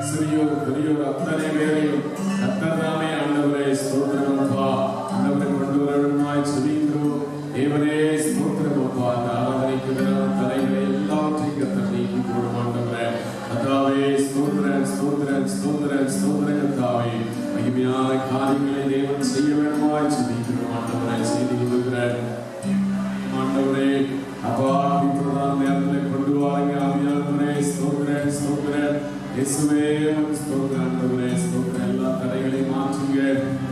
சிறியோர் பெரியோர் அத்தனை பேரையும் கர்த்தர்தாமே ஆண்டவரே ஸ்தோத்திரம் அப்பா. ஆண்டவரை கொண்டு வரணுமாய் செபிக்கிறோம். தேவனே ஸ்தோத்திரம் அப்பா. அந்த ஆராதனைக்கு தலைகளை எல்லாவற்றையும் கர்த்தர் நீக்கி போடும் ஆண்டவரே. கர்த்தாவே ஸ்தோத்திரம் ஸ்தோத்திரம் ஸ்தோத்திரம் ஸ்தோத்திரம் கர்த்தாவே. மகிமையான காரியங்களை தேவன் செய்ய வேண்டுமாய் செபிக்கிறோம் ஆண்டவரை. செய்து கொடுக்கிறேன் ஆண்டவரே அப்பா. இப்பொழுது நேரத்தில் கொண்டு வாருங்க ஆவியானவரே. ஸ்தோத்திரம் ஸ்தோத்திரம் இயேசுவே ஸ்தோத்திரம் ஆண்டவரே. ஸ்தோத்திரம் எல்லா தடைகளையும் மாற்றுங்க.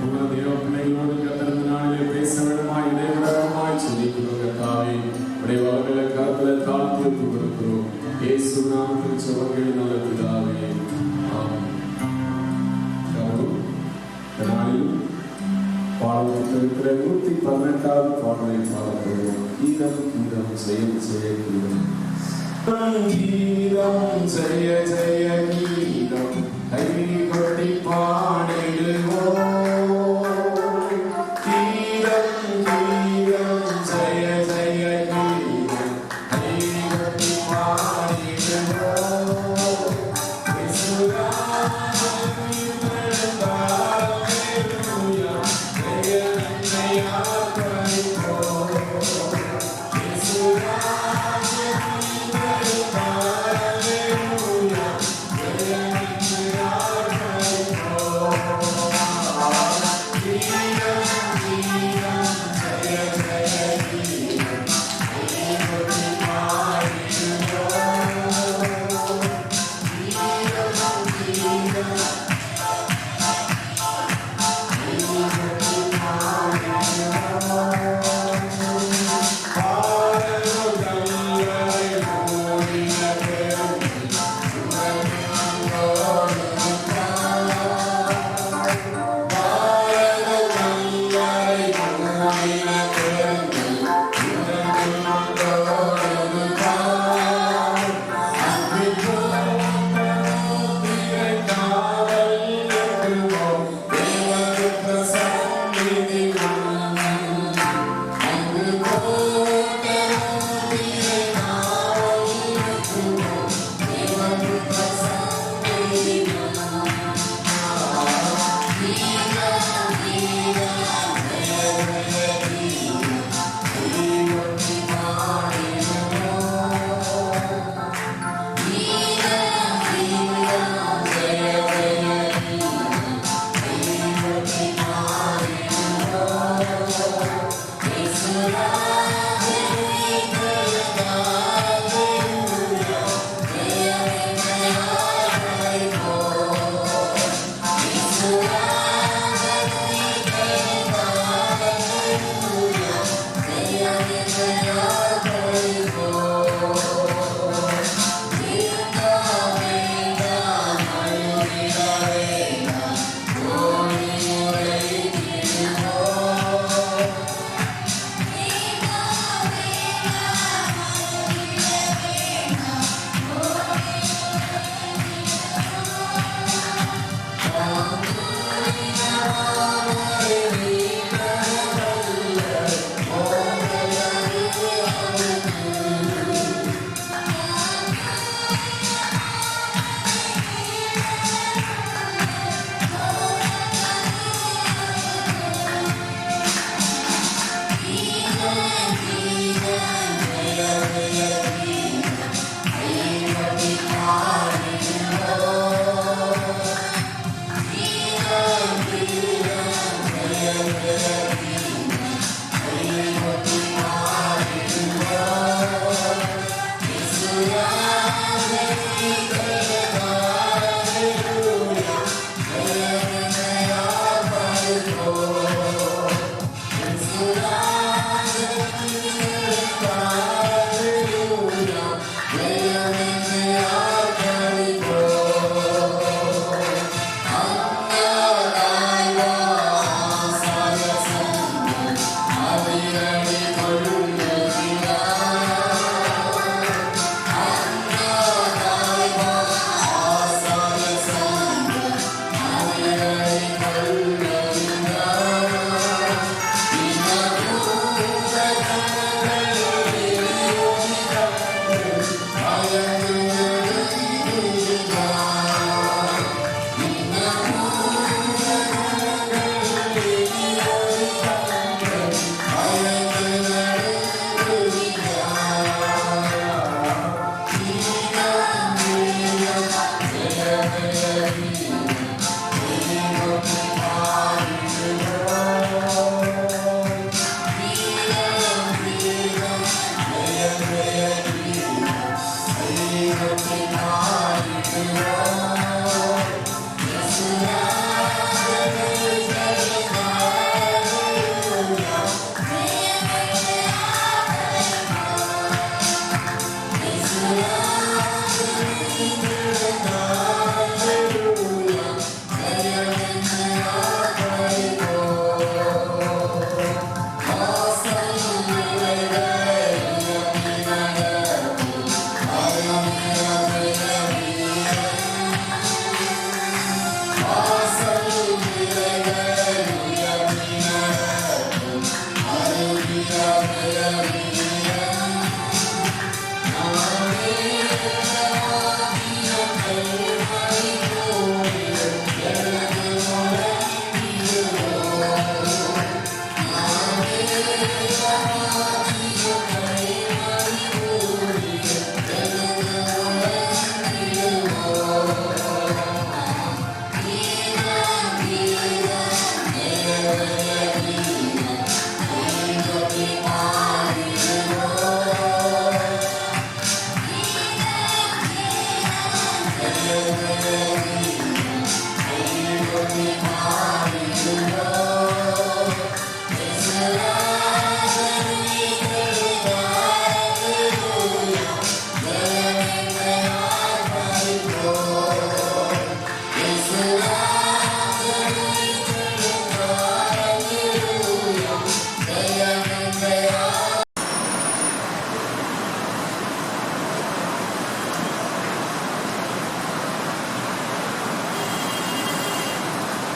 உங்கள் தேவ பிள்ளைகளோடு கர்த்தர் நாளிலே பேச வேண்டுமாய் இடைவிடாமல் செபிக்கிறோம் கர்த்தாவே. உடைய வல்லமையுள்ள கரத்தில் தாழ்த்தி ஒப்புக் கொடுக்கிறோம். இயேசு நாமத்தில் ஜெபங்கள் நல்ல பிதாவே. ஆமென். பாடத்திருக்கிற 118வது பாடலை பாடப்படுவோம். கீதம் கீதம் ஜெய ஜெய கீதம். கீதம் ஜெய ஜெய கீதம் கை கொட்டி பாடிடுவோம். கீதம் கீதம் ஜெய ஜெய கீதம் கை கொட்டி பாடிடுவோம்.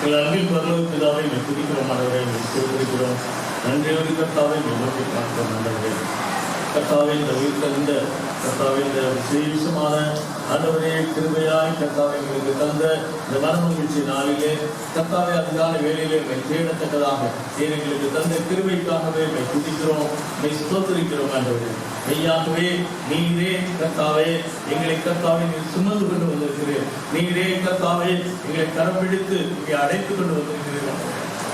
எங்கள் அன்பின் பரலோக பிதாவை துதிக்கிறோம் ஆண்டவரே, ஸ்தோத்திரிக்கிறோம். நன்றியோடு கர்த்தாவை நோக்கி பார்க்கிறோம் ஆண்டவரே. கர்த்தாவே, இந்த உயிர்த்தெழுந்த கர்த்தாவே, இந்த விசேஷமான ஆண்டவரே கிருபையாய் கர்த்தாவை எங்களுக்கு தந்த இந்த மரண மகிழ்ச்சி நாளிலே கர்த்தாவே அதிகாலை வேளையிலே தேடத்தக்கதாக எங்களுக்கு தந்த கிருபைக்காகவே துதிக்கிறோம், ஸ்தோத்திரிக்கிறோம் ஆண்டவரே. மெய்யாகவே நீரே கர்த்தாவே எங்களை கர்த்தாவே நீர் சுமந்து கொண்டு வந்திருக்கிறீர். நீரே கர்த்தாவே எங்களை கரம் பிடித்து இங்கே அடைத்து கொண்டு வந்திருக்கிறீர்கள்.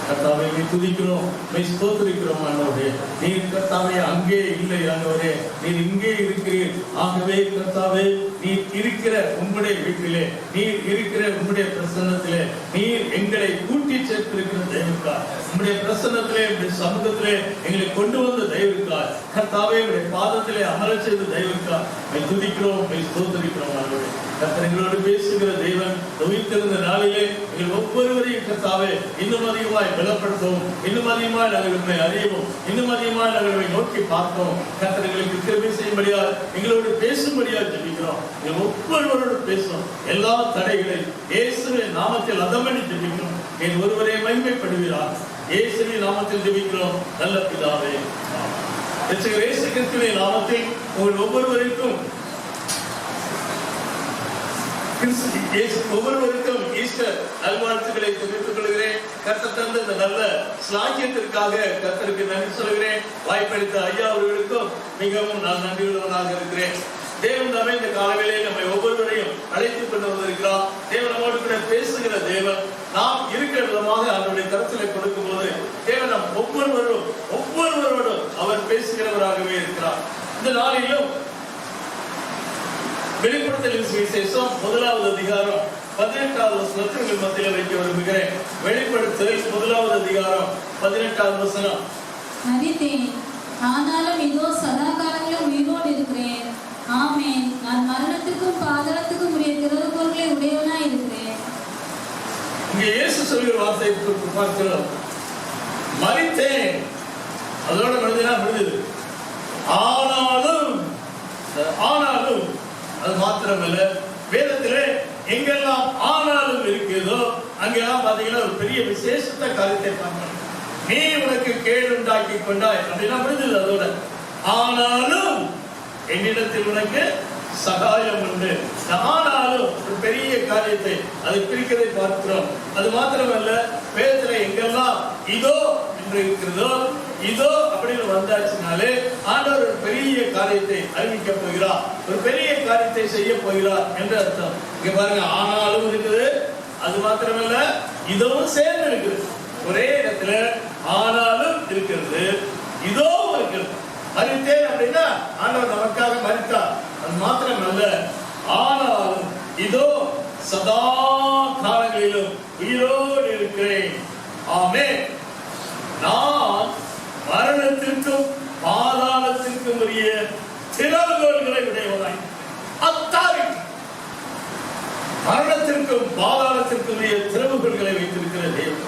கர்த்தாவை நீ துதிக்கிறோம், ஸ்தோத்திரிக்கிறோம் ஆண்டவரே. நீர் கர்த்தாவே அங்கே இல்லை ஆண்டவரே, நீர் இங்கே இருக்கிறீர். ஆகவே கர்த்தாவே நீர் இருக்கிற உம்முடைய வீட்டிலே, நீர் இருக்கிற உம்முடைய பிரசன்னத்திலே நீர் எங்களை கூட்டி சேர்த்திருக்கிற தெய்வக்கார். உம்முடைய பிரசன்னத்திலே உம்முடைய சமூகத்திலே எங்களை கொண்டு வந்த தெய்வக்கார். கர்த்தாவே உம்முடைய பாதத்திலே அமர செய்த தெய்வக்கார். துதிக்கிறோம், ஸ்தோத்திரிக்கிறோம் ஆண்டவரே. கர்த்தர் எங்களோடு பேசுகிற தெய்வன் உயிர்த்தெழுந்த நாளிலே எங்கள் ஒவ்வொருவரையும் கர்த்தாவே இன்னும் அதிகமாய் பலப்படுத்தவும், இன்னும் அதிகமாய் நாங்கள் அறியவும், இன்னும் அதிகமாய் நாங்கள் நோக்கி பார்க்கவும் கர்த்தர் எங்களுக்கு கிருபை செய்யும்படியால் எங்களோடு பேசும்படியால் ஜெபிக்கிறோம். ஒவ்வொருவரோடு பேசும் எல்லா தடைகளை இயேசுவின் நாமத்தில் அதமணி ஜெபிக்கிறோம். என் ஒருவரை மகிமைப்படுகிறார். இயேசுவின் நாமத்தில் ஜெபிக்கிறோம் நல்ல பிதாவே. இயேசு கிறிஸ்துவின் நாமத்தில் உங்கள் ஒவ்வொருவருக்கும் ஈஸ்டர் நல்வாழ்த்துக்களை தெரிவித்துக் கொள்கிறேன். கர்த்தர் தந்த இந்த நல்ல ஸ்லாக்கியத்திற்காக கர்த்தருக்கு நன்றி சொல்கிறேன். வாய்ப்பளித்த ஐயா அவர்களுக்கும் மிகவும் நான் நன்றியுள்ளவனாக இருக்கிறேன். தேவன் தாமே இந்த காலவேளையை நம்மை ஒவ்வொருவரையும் அழைத்துக் கொண்டு வந்திருக்கிறார். தேவன் நம்மோடு கூட பேசுகிற தேவன். நாம் இருக்கிற விதமாக அவருடைய கருத்திலே கொடுக்கும் போது தேவன் நம் ஒவ்வொருவரோடும் அவர் பேசுகிறவராகவே இருக்கிறார். இந்த நாளிலும் வெளிப்படுத்தலின் சுவிசேஷம் 1வது அதிகாரம் 18வது வசனத்தில் மத்தியில் வைக்க விரும்புகிறேன். வெளிப்படுத்தல் 1வது அதிகாரம் 18வது வசனம். மரித்தேன், ஆனாலும் இதோ சதா காலங்களிலும் உயிரோடு இருக்கிறேன். ஆமென். நான் மரணத்துக்கும் பாதாளத்துக்கும் உரிய திறவுகோல்களை உடையவனாய் இருக்கிறேன். இங்கே இயேசு சொல்கிற வார்த்தை பார்க்கிறோம். மரித்தேன், அதோட முடிஞ்சது. ஆனாலும் அது மாத்திரமல்ல, வேதத்திலே எங்கெல்லாம் ஆனாலும் இருக்கிறதோ அங்கெல்லாம் பாத்தீங்கன்னா ஒரு பெரிய விசேஷத்த காரியத்தை பார்க்கணும். நீ உனக்கு கேடு உண்டாக்கி கொண்டாய் அப்படின்னா முடிஞ்சது அதோட. ஆனாலும் என்னிடத்தில் உனக்கு சகாயம் உண்டு. ஆனாலும் ஒரு பெரிய காரியத்தை அதை பிரிக்கிறதை பார்க்கிறோம். அது மாத்திரமல்ல, வேதத்துல எங்கெல்லாம் இதோ என்று இருக்கிறதோ, இதோ அப்படின்னு வந்தாச்சுனாலே ஆண்டவர் ஒரு பெரிய காரியத்தை அறிவிக்க போகிறார், ஒரு பெரிய காரியத்தை செய்ய போகிறார் என்று அர்த்தம். இங்க பாருங்க, ஆனாலும் இருக்குது, அது மாத்திரமல்ல இதுவும் சேர்ந்து இருக்குது. ஒரே இடத்துல ஆனாலும் இருக்கிறது, இதோ இருக்கிறது. மரித்தேன் அப்படின்னா ஆண்டவர் நமக்காக மரித்தார். அது மாத்திரமல்ல, ஆனாலும் இதோ சதா காலங்களிலும் உயிரோடு இருக்கிறேன். ஆமென். நான் மரணத்திற்கும் பாதாளத்திற்கும் உரிய திறவுகோல்களை உடையவனாய், அத்தாரிட்டி, மரணத்திற்கும் பாதாளத்திற்கும் உரிய திறவுகோல்களை வைத்திருக்கிற தேவன்.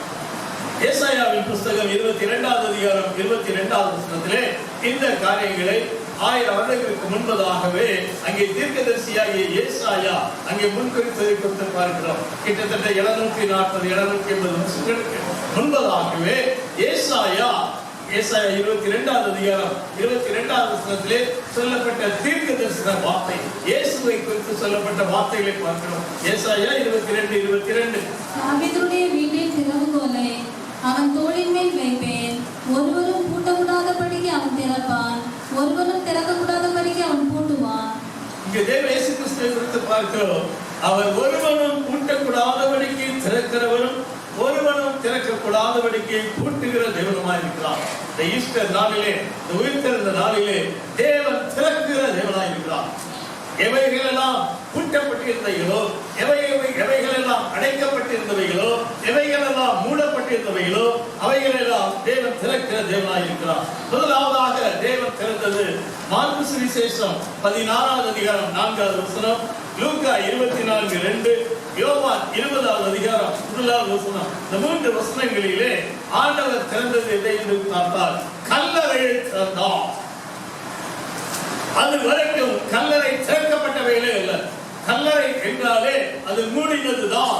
ஏசாயாவின் புஸ்தகம் 22வது அதிகாரம் 22வது வசனத்திலே இந்த காரியங்களை 1000 வருடங்களுக்கு முன்பதாகவே அங்கே தீர்க்கதரிசியாகிய ஏசாயா அங்கே முன்குறித்ததை குறித்து பார்க்கிறோம். கிட்டத்தட்ட 740-780 வருஷங்களுக்கு முன்பதாகவே ஏசாயா 22வது அதிகாரம் 22வது வசனத்திலே சொல்லப்பட்ட தீர்க்க தரிசன வார்த்தை, இயேசுவை குறித்து சொல்லப்பட்ட வார்த்தைகளை பார்க்கிறோம். ஏசாயா 22:22. தாவீதுடைய வீட்டின் திறவுகோலை அவன் தோளின் மேல் வைப்பேன். ஒருவரும் பூட்டக்கூடாதபடிக்கு அவன் திறப்பான், ஒருவரும் திறக்கக்கூடாதபடிக்கு அவன் பூட்டுவான். இங்கே தேவ இயேசு கிறிஸ்துவை குறித்து பார்க்கிறோம். அவர் ஒருவனும் பூட்டக்கூடாதபடிக்கு திறக்கிறவரும், ஒருவனும் திறக்கக்கூடாதபடிக்கு பூட்டுகிற தேவனுமாய் இருக்கிறார். இந்த ஈஸ்டர் நாளிலே, இந்த உயிர்த்தெழுந்த நாளிலே தேவன் திறக்கிற தேவனாய் இருக்கிறார். எவைகளெல்லாம் பூட்டப்பட்டிருந்தவைகளோ, எவைகளெல்லாம் அடைக்கப்பட்டிருந்தவைகளோ, எவைகளெல்லாம் மூடப்பட்டிருந்தவைகளோ அவைகளெல்லாம் தேவன் திறக்கிற தேவனாய் இருக்கிறார். முதலாவதாக தேவன் திறந்தது மார்க்கு சுவிசேஷம் 16வது அதிகாரம் 4வது வசனம், லூக்கா 24:2, யோவான் 20வது அதிகாரம் 1வது வசனம். இந்த 3 வசனங்களிலே ஆண்டவர் திறந்தது எதை என்று பார்த்தால் கல்லறையை திறந்தார். அது வரைக்கும் கல்லறை திறக்கப்பட்டவைகளே அல்ல. கல்லறை என்றாலே அது மூடினதுதான்.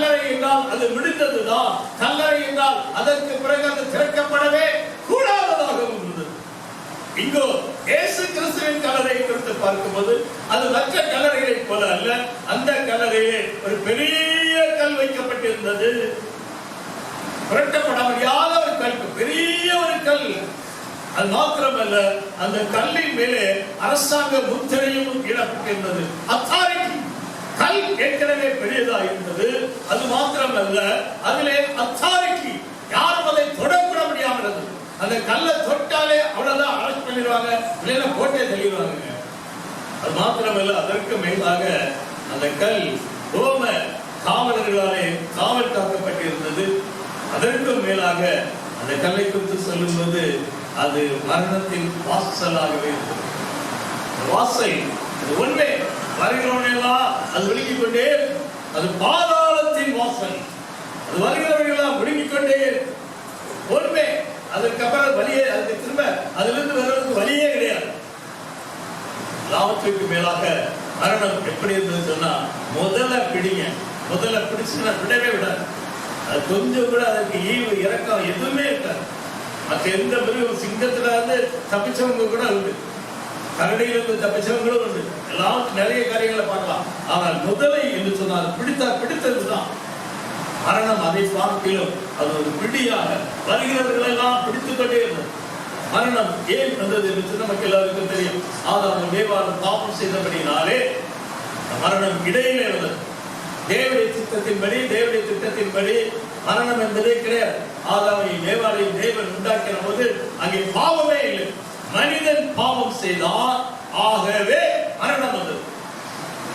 கல்லறை என்றால் அது முடிந்ததுதான். கல்லறை என்றால் அதற்கு பிறகு அது திறக்கப்படவே கூடாததாக இருந்தது. இங்கோ இயேசு கிறிஸ்துவின் கல்லறையை குறித்து பார்க்கும்போது அது மற்ற கல்லறைகளை போல அல்ல. அந்த கல்லறையிலே ஒரு பெரிய கல் வைக்கப்பட்டிருந்தது. புரட்டப்பட முடியாத ஒரு கல், பெரிய ஒரு கல். அது மாத்திரமல்ல, அந்த கல்லின் மேலே அரசாங்க முத்திரையும் இடப்பட்டிருந்தது. அத்தாரிட்டி. கல் ஏற்கனவே பெரியதா இருந்தது. அது மாத்திரமல்ல, அதிலே அத்தாரிட்டி. யாரும் அதை தொடக்கூட முடியாமல் இருந்தது. அந்த கல்லை தொட்டாலே அவ்வளவுதான், அரெஸ்ட் பண்ணிடுவாங்க, இல்லைன்னா போட்டே தள்ளிடுவாங்க. அது மாத்திரமல்ல, அதற்கு மேலாக அந்த கல் ரோம காவலர்களாலே காவல் காக்கப்பட்டிருந்தது. அதற்கும் மேலாக அந்த கல்லை குறித்து சொல்லும்போது அது மரணத்தின் வாசலாகவே இருந்தது. வாசல் அது ஒன்றே, வருகிறவர்களெல்லாம் அது விழுங்கிக் கொண்டே, அது பாதாளத்தின் வாசல். அது வருகிறவர்களெல்லாம் விழுங்கிக் கொண்டே ஒன்றே. அதற்கப்புறம் வழியே, அதுக்கு திரும்ப அதிலிருந்து வருவதற்கு வழியே கிடையாது. எல்லாவற்றுக்கு மேலாக மரணம் எப்படி இருந்தது சொன்னா, முதல்ல பிடிங்க, முதல்ல பிடிச்சுன்னா விடவே விடாது. அது கொஞ்சம் கூட அதற்கு ஈவு இறக்கம் எதுவுமே இருக்காது. மற்ற எந்த மிருகம், சிங்கத்துல இருந்து தப்பிச்சவங்க கூட உண்டு, கரடியில இருந்து தப்பிச்சவங்களும் உண்டு, எல்லாம் நிறைய காரியங்களை பார்க்கலாம். ஆனால் முதலை என்று சொன்னால் பிடித்ததுதான். மரணம் அதை பார்க்கிலும் அது ஒரு பிடியாக வருகிறவர்கள் எல்லாம் பிடித்துக் கொண்டே இருந்தது. மரணம் ஏன் வந்தது என்று நமக்கு எல்லாருக்கும் தெரியும். ஆதாம் ஏவாளும் பாவம் செய்தபடினாலே மரணம் இடையிலே வந்தது. தேவனுடைய சித்தத்தின்படி, தேவனுடைய திட்டத்தின்படி மரணம் என்பதே கிடையாது. ஆதாமையும் ஏவாளையும் தேவன் உண்டாக்கின போது அங்கே பாவமே இல்லை. மனிதன் பாவம் செய்தால் ஆகவே மரணம் வந்தது.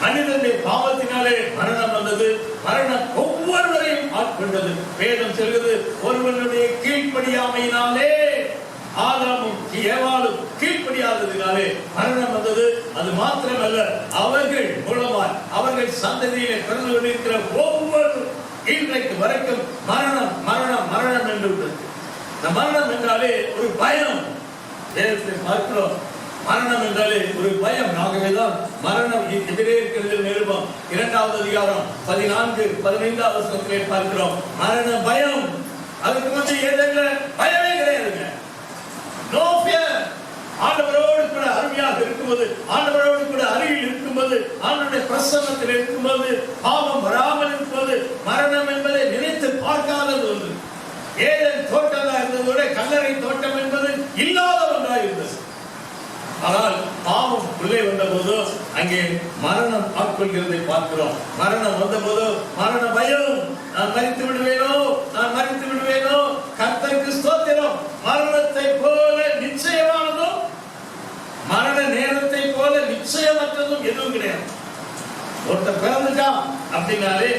மனிதனுடைய பாவத்தினாலே மரணம் வந்தது. மரணம் ஒவ்வொருவரையும் ஆட்கொண்டது. வேதம் சொல்கிறது, ஒருவனுடைய கீழ்ப்படியாமையினாலே, ஆதாமும் ஏவாளும் கீழ்ப்படியாததினாலே மரணம் வந்தது. அது மாத்திரமல்ல, அவர்கள் மூலமாய் அவர்கள் சந்ததியிலே பிறந்து கொண்டிருக்கிற ஒவ்வொரு இன்றைக்கு வரைக்கும் மரணம் மரணம் மரணம் என்று விட்டது. இந்த மரணம் என்றாலே ஒரு பயம். வேதத்தை பார்க்கிறோம், மரணம் என்றாலே ஒரு பயம். ஆகவேதான் மரணம் எதிரே இருக்கிறது. நிருபம் 2வது அதிகாரம் 14-15 வசனத்திலே பார்க்கிறோம், மரண பயம். அதுக்கு வந்து ஏதோ பயமே கிடையாதுங்க. No fear. ஆண்டவரோடு கூட அருமையாக இருக்கும்போது, ஆண்டவரோடு கூட அருகில் இருக்கும்போது, ஆண்டவருடைய பிரசன்னத்தில் இருக்கும்போது, பாவம் வராமல் இருக்கும்போது, மரணம் என்பதை நினைத்து பார்க்காதது ஒன்று. ஏதேன் தோட்டமாக இருந்ததோட கல்லறை தோட்டம் என்பது இல்லாத ஒன்றாக இருந்தது. ஆனால் பாவம் உள்ளே வந்த போது அங்கே மரணம் ஆட்கொள்கிறதை பார்க்கிறோம். மரணம் வந்த போது மரண பயம். நான் மரித்து விடுவேனோ, நான் மரித்து விடுவேனோ. கர்த்தருக்கு ஸ்தோத்திரம். மரணத்தை போல நிச்சயமானதும், மரண நேரத்தை போல நிச்சயமற்றதும் எதுவும் கிடையாது. ஒருத்தர் பிறந்துட்டான் அப்படின்னாலே,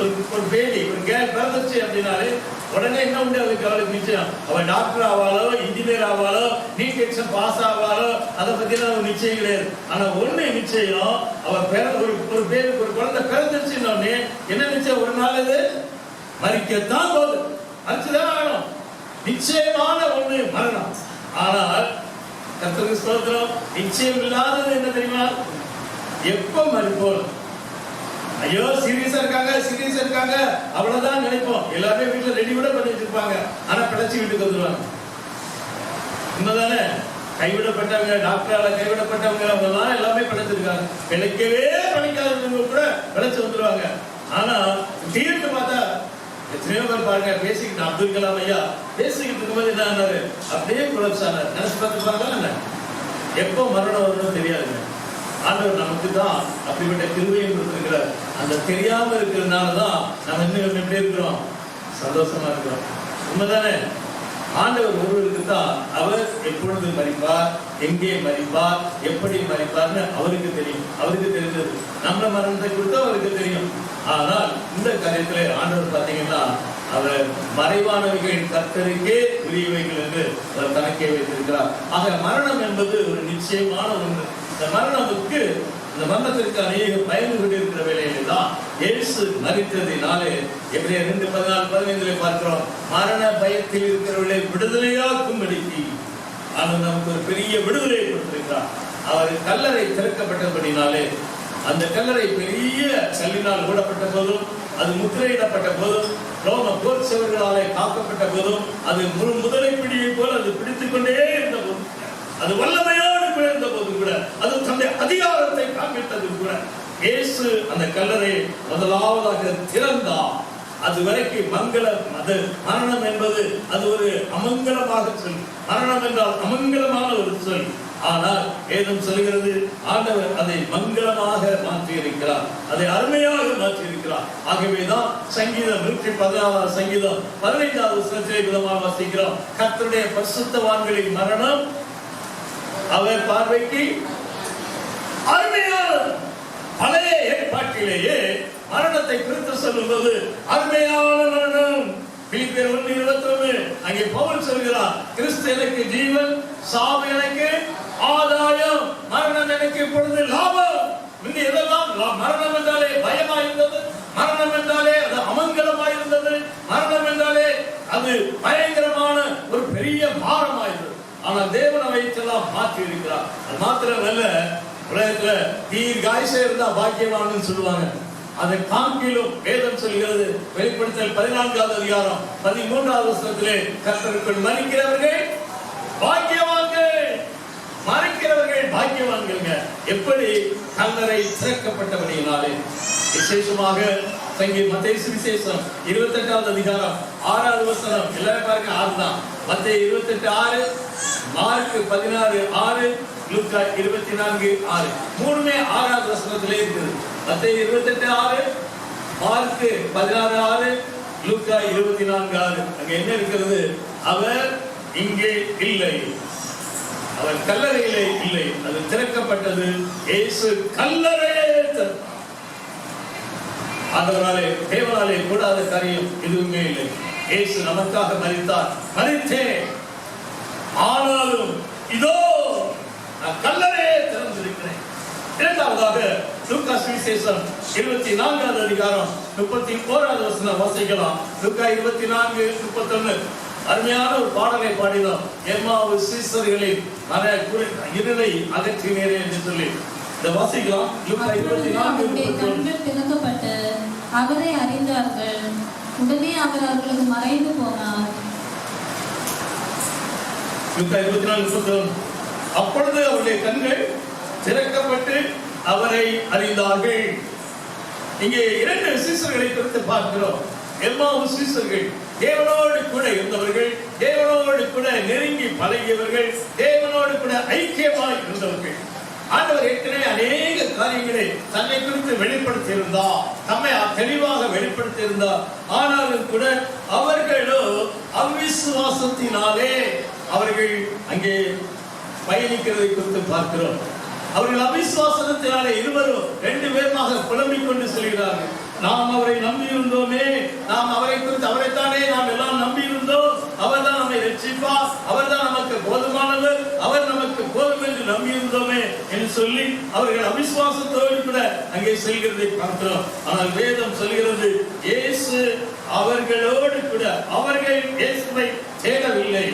ஒரு பேபி, ஒரு கேர்ள் பிறந்துச்சு அப்படின்னாலே உடனே என்ன உண்டு அவளுக்கு நிச்சயம். அவள் டாக்டர் ஆவாளோ, இன்ஜினியர் ஆவாளோ, நீட் எக்ஸாம் பாஸ் ஆவாளோ, அதை பத்தி ஒரு நிச்சயம் கிடையாது. ஆனா ஒண்ணு நிச்சயம், அவள் ஒரு பேபி, ஒரு குழந்தை பிறந்துச்சுன்னு என்ன நிச்சயம்? ஒரு நாள் இது மரிக்கத்தான் போகுது, மரிச்சுதான் ஆகணும். நிச்சயமான ஒண்ணு மரணம். ஆனால் கர்த்தருக்கு ஸ்தோத்திரம், நிச்சயம் இல்லாதது என்ன தெரியுமா? எப்ப மறிப்போம்? ஐயோ சீரியஸா இருக்காங்க அவ்வளவுதான் நினைப்போம். எல்லாருமே வீட்டுல ரெடி கூட பண்ணி வச்சிருப்பாங்க. ஆனா பிழைச்சி வீட்டுக்கு வந்துருவாங்க. உண்மைதானே? கைவிடப்பட்டவங்க, டாக்டரால கைவிடப்பட்டவங்க, அவங்க எல்லாம் எல்லாமே பிழைச்சிருக்காங்க. பிழைக்கவே பிழைக்காதவங்க கூட பிழைச்சு வந்துருவாங்க. ஆனா தீர்த்து பார்த்தா எத்தனையோ பேர் பாருங்க, பேசிக்கிட்டு அப்துல் கலாம் ஐயா பேசிக்கிட்டு இருக்கும்போது என்ன ஆனாரு? அப்படியே கொலாப்ஸ் ஆனார். நினைச்சு பார்த்துருப்பாங்க. எப்போ மரணம் வரும்னு தெரியாதுங்க. ஆண்டவர் நமக்கு தான் அப்படிப்பட்ட கிருபையை கொடுத்திருக்கிறார். அந்த தெரியாம இருக்கிறதுனாலதான் நம்ம இன்னும் எப்படி இருக்கிறோம்? சந்தோஷமா இருக்கிறோம். உண்மைதானே? ஆண்டவர் ஒருவருக்கு தான் அவர் எப்பொழுது மரிப்பார், எங்கே மரிப்பார், எப்படி மரிப்பார்னு அவருக்கு தெரியும். அவருக்கு தெரிஞ்சது. நம்ம மரணத்தை கொடுத்து அவருக்கு தெரியும். ஆனால் இந்த காரியத்திலே ஆண்டவர் பார்த்தீங்கன்னா, அவர் மறைவானவைகள் கர்த்தருக்கே உரியவைகள் என்று அவர் கணக்கே வைத்திருக்கிறார். ஆக மரணம் என்பது ஒரு நிச்சயமான ஒன்று. இந்த மரணத்துக்கு, இந்த மரணத்திற்கு அநேக பயந்து கொண்டிருக்கிற வேலையிலே தான் இயேசு மரித்ததினாலே எபிரேயர் 2:14-15 பார்க்கிறோம், மரண பயத்தில் இருக்கிறவர்களை விடுதலையாக்கும்படிக்கு அவர் நமக்கு ஒரு பெரிய விடுதலை கொடுத்திருக்கிறார். அவர் கல்லறை திறக்கப்பட்டபடினாலே, அந்த கல்லறை பெரிய கல்லினால் மூடப்பட்ட போதும் அது முத்திரையிடப்பட்ட போதும், ரோம போர் சேவர்களாலே காக்கப்பட்ட போதும், அது முதலை பிடியை போல அது பிடித்துக் கொண்டே இருந்த போதும், அது வல்லமையோடு கூட இருந்த போதும் கூட, அது தன்னுடைய அதிகாரத்தை காண்பித்தது கூட, இயேசு அந்த கல்லறை முதலாவதாக திறந்தார். அது வரைக்கும் மங்களம். அது மரணம் என்பது அது ஒரு அமங்கலமாக சொல். மரணம் என்றால் அமங்கலமான ஒரு சொல். ஆனால் ஏதும் சொல்கிறது, ஆண்டவர் அதை மங்களமாக மாற்றி இருக்கிறார், அதை அருமையாக மாற்றி இருக்கிறார். ஆகவேதான் சங்கீதம் 116 சங்கீதம் 15வது வசனத்திலே விதமாக வாசிக்கிறோம், கர்த்தருடைய பரிசுத்தவான்களின் மரணம் அவர் பார்வைக்கு அருமையான. பழைய ஏற்பாட்டிலேயே மரணத்தை குறித்து சொல்லும்போது அருமையான மரணம். பிலிப்பியர் 1:21 அங்கே பவுல் சொல்கிறார், கிறிஸ்து எனக்கு ஜீவன், சாவு எனக்கு ஆதாயம், மரணம் எனக்கு இப்பொழுது லாபம். முந்தி எதெல்லாம் மரணம் என்றாலே பயமாய் இருந்தது, மரணம் என்றாலே அது அமங்கலமாய் இருந்தது, மரணம் என்றாலே அது பயங்கரமான ஒரு பெரிய பாரமாயிருந்தது. ஆனால் தேவன் அவையெல்லாம் மாற்றி இருக்கிறார். அது மாத்திரமல்ல, உலகத்துல தீர்காயுசா இருந்தா பாக்கியவான்னு சொல்லுவாங்க. அதை காண்பிலும் வேதம் சொல்கிறது. வெளிப்படுத்தல் 14வது அதிகாரம் 13வது வசனத்திலே கர்த்தருக்குள் மரிக்கிறவர்கள் பாக்கியவான்கள், மரிக்கிறவர்கள் பாக்கியவான்கள். எப்படி? கல்லறை திறக்கப்பட்டபடியினாலே. விசேஷமாக மத்தேயு சுவிசேஷம் 28வது அதிகாரம் 6வது வசனம், எல்லாரும் பாருங்க 6 தான். மத்தேயு 28:6, மார்க் 16:6, லூக்கா 24:6, மூணுமே 6வது வசனத்திலே இருக்குது. மத்தேயு 28:6, மார்க் 16:6, லூக்கா 24:6. அங்க என்ன இருக்கிறது? அவர் இங்கே இல்லை, அவர் கல்லறையிலே இல்லை, அது திறக்கப்பட்டது. இயேசு கல்லறையே திறந்தார். ஆண்டவராலே தேவனாலே கூடாத காரியம் எதுவுமே இல்லை. இயேசு நமக்காக மரித்தார். மரித்தேன், ஆனாலும் இதோ நான் கல்லறையே திறந்திருக்கிறேன். இரண்டாவதாக லூக்கா சுவிசேஷம் 24வது அதிகாரம் 31வது வசனம் வாசிக்கலாம். லூக்கா 24:31 அருமையான ஒரு பாடலை பாடினோம். எம்மாவு சீசர்களின் இருளை அகற்றினேரே என்று சொல்லி இந்த வாசிக்கலாம். லூக்கா 24:31 திறக்கப்பட்டு அவரை அறிந்தார்கள். உடனே அவர் அவர்களுக்கு மறைந்து போனார். லூக்கா 24:31 அப்பொழுது அவருடைய கண்கள் திறக்கப்பட்டு அவரை அறிந்தார்கள். இங்கே 2 சீசர்களை குறித்து பார்க்கிறோம். எம்மாவு சீசர்கள் தேவனோடு கூட இருந்தவர்கள், தேவனோடு கூட நெருங்கி பழகியவர்கள், தேவனோடு கூட ஐக்கியமாய் இருந்தவர்கள். ஆண்டவர் ஏற்கனவே அநேக காரியங்களை தன்னை குறித்து வெளிப்படுத்தி இருந்தார், தம்மை தெளிவாக வெளிப்படுத்தி இருந்தார். ஆனாலும் கூட அவர்களோ அவிசுவாசத்தினாலே அவர்கள் அங்கே பயணிக்கிறதை குறித்து பார்க்கிறோம். அவர்கள் அவிசுவாசத்தினாலே இருவரும் 2 பேருமாக புலம்பிக் கொண்டு செல்கிறார்கள். நாம் அவரை நம்பி இருந்தோமே, நாம் அவரை குறித்து அவரைத்தானே நாம் எல்லாம் நம்பி இருந்தோம், அவர் தான் நம்மை ரட்சிப்பார், அவர் தான் நமக்கு போதுமானவர், அவர் நமக்கு போதும் என்று நம்பி இருந்தோமே என்று சொல்லி அவர்கள் அவிசுவாசத்தோடு கூட அங்கே செல்கிறதை பார்க்கிறோம். ஆனால் வேதம் சொல்கிறது, இயேசு அவர்களோடு கூட, அவர்கள் இயேசுவை தேடவில்லை.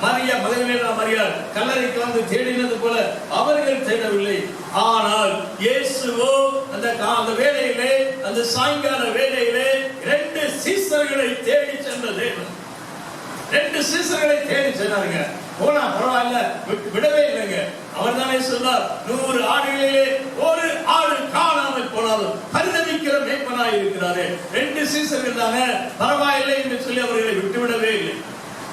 மரியா மகதலேனா மரியாள் கல்லறைக்கு வந்து தேடினது போல அவர்கள் தேடவில்லை. ஆனால் இயேசுவோ அந்த வேளையிலே, அந்த சாயங்கால வேளையிலே 2 சீசர்களை தேடி சென்ற தேவன். 2 சீசர்களை தேடி சென்றாருங்க. போனா பரவாயில்ல, விடவே இல்லைங்க. அவர் தானே சொன்னார், 100 ஆடுகளிலே ஒரு ஆடு காணாமல் போனாலும் பரிதவிக்கிற மேய்ப்பனாய் இருக்கிறாரு. 2 சீசர்கள் தானே, பரவாயில்லை என்று சொல்லி அவர்களை விட்டுவிடவே இல்லை.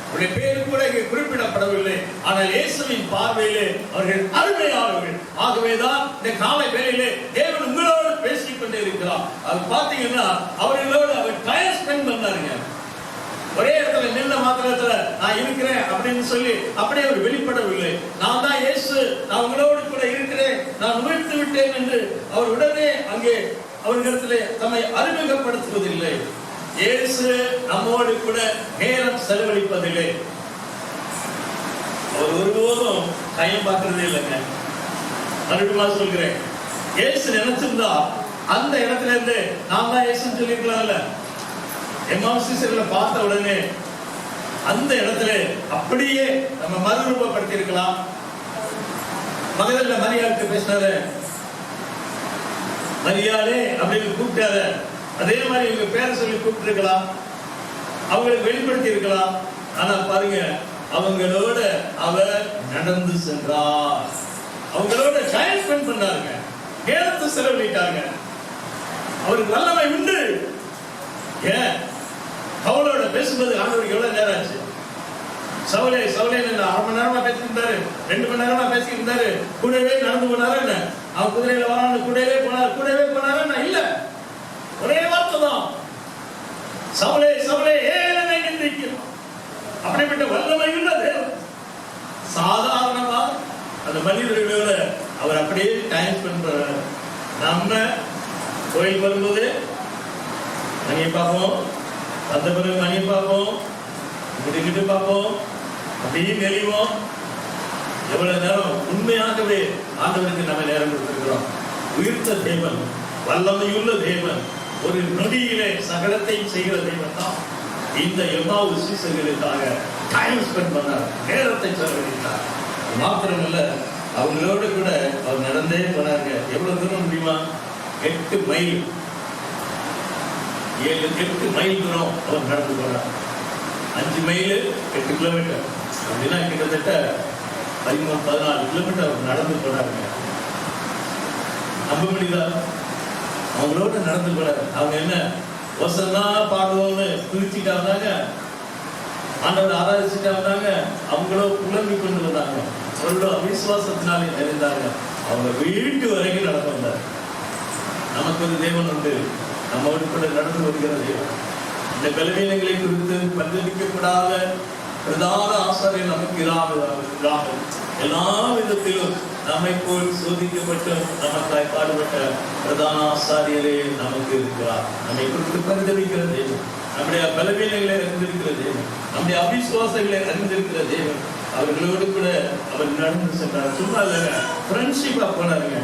அவருடைய பேரு கூட இங்கே குறிப்பிடப்படவில்லை. ஆனால் இயேசுவின் பார்வையிலே அவர்கள் அருமையானவர்கள். ஆகவேதான் இந்த காலை வேளையிலே தேவன் உங்களோடு பேசிக் கொண்டே இருக்கிறார். அது பார்த்தீங்கன்னா அவர்களோடு அவர் டைம் ஸ்பெண்ட் பண்ணாருங்க. ஒரே இடத்துல நின்ற மாத்திரத்துல நான் இருக்கிறேன் அப்படின்னு சொல்லி அப்படியே அவர் வெளிப்படவில்லை. நான் தான் இயேசு, நான் உங்களோடு கூட இருக்கிறேன், நான் உயர்த்து விட்டேன் என்று அவர் உடனே அங்கே அவர்களிடத்திலே தம்மை அறிமுகப்படுத்துவதில்லை. இயேசு நம்மோடு கூட நேரம் செலவழிப்பதில்லை. அவர் ஒருபோதும் டைம் பார்க்கறதே இல்லைங்க. மறுபடியும் சொல்கிறேன், இயேசு நினைச்சிருந்தா அந்த இடத்துல இருந்து நான் தான் இயேசுன்னு சொல்லிருக்கலாம்ல. எம்மாவு சீசர்களை பார்த்த உடனே அந்த இடத்துல அப்படியே நம்ம மறுரூபப்படுத்தி இருக்கலாம். மகதலேனா மரியாளுக்கு பேசினாரு, மரியாளே அப்படின்னு கூப்பிட்டாரு. அதே மாதிரி இவங்க பேரை சொல்லி கூப்பிட்டுருக்கலாம், அவங்களுக்கு வெளிப்படுத்தி இருக்கலாம். ஆனா பாருங்க, அவங்களோட அவர் நடந்து சென்றார், அவங்களோட டைம் ஸ்பெண்ட் பண்ணாருங்க, நேரத்தை செலவழிட்டாங்க. அவருக்கு வல்லமை உண்டு. ஏன் அவளோட பேசும்போது ஆண்டவருக்கு எவ்வளவு நேரம் ஆச்சு? சவுலே சவுலே 1/2 மணி நேரமா பேசியிருந்தாரு, 2 மணி நேரமா பேசியிருந்தாரு. கூடவே நடந்து போனாரா என்ன? அவன் குதிரையில வரான்னு கூடவே போனாரா என்ன? இல்ல, ஒரே வார்த்தை தான், சவுலே சவுலே ஏன் என்னை நிந்திக்கிறாய்? அப்படிப்பட்ட வல்லமை உள்ள தேவன் சாதாரணமா அந்த மனிதர்களோட அவர் அப்படியே டைம் ஸ்பெண்ட் பண்றாரு. நம்ம கோயில் வரும்போது மணியை பார்ப்போம், அந்த பிறகு மணியை பார்ப்போம், கிட்டு பார்ப்போம், அப்படியே நெளிவோம். எவ்வளவு நேரம் உண்மையாகவே ஆண்டவருக்கு நம்ம நேரம் கொடுத்திருக்கிறோம். உயிர்த்த தேவன், வல்லமையுள்ள தேவன், ஒரு நொடியிலே சகலத்தை செய்கிற தேவன் தான் இந்த எம்மாவு சீசர்களுக்காக டைம் ஸ்பெண்ட் பண்ணார், நேரத்தை செலவழித்தார். மாத்திரமல்ல, அவங்களோட கூட அவர் நடந்தே போனாங்க. எவ்வளவு தூரம் முடியுமா? 8 மைல் 8 மைல் தூரம் அவர் நடந்து போனார். 5 மைல் 8 கிலோமீட்டர் அப்படின்னா கிட்டத்தட்ட 13-14 கிலோமீட்டர் அவர் நடந்து போனாருங்க. நம்ப முடியுதா? அவங்களோட நடந்து போனாரு. அவங்க என்ன வசனா பாடுவோம்னு பிரிச்சுட்டா வந்தாங்க, ஆண்டவரை ஆராதிச்சுட்டா வந்தாங்க, அவங்களோ புலம்பி கொண்டு வந்தாங்க, அவங்களோட அவிசுவாசத்தினாலே நிறைந்தாங்க. அவங்க வீட்டு வரைக்கும் நடந்து வந்தார். நமக்கு ஒரு தேவன் உண்டு, நம்ம கூட நடந்து வருகிற தேவன். இந்த பலவீனங்களை குறித்து பரிதபிக்கப்படாத பிரதான ஆசாரியர் நமக்கு இராமல் எல்லா விதத்திலும் நம்மை போல் சோதிக்கப்பட்டும் நமக்காய் பாடுபட்ட பிரதான ஆசாரியரே நமக்கு இருக்கிறார். நம்மை குறித்து பரிதபிக்கிற தேவன், நம்முடைய பலவீனங்களை அறிந்திருக்கிற தேவன், நம்முடைய அவிசுவாசங்களை அறிந்திருக்கிற தேவன். அவர்களோடு கூட அவர் நடந்து சென்றார். சும்மா இல்லைங்க, ஃப்ரெண்ட்ஷிப்பா போனாருங்க.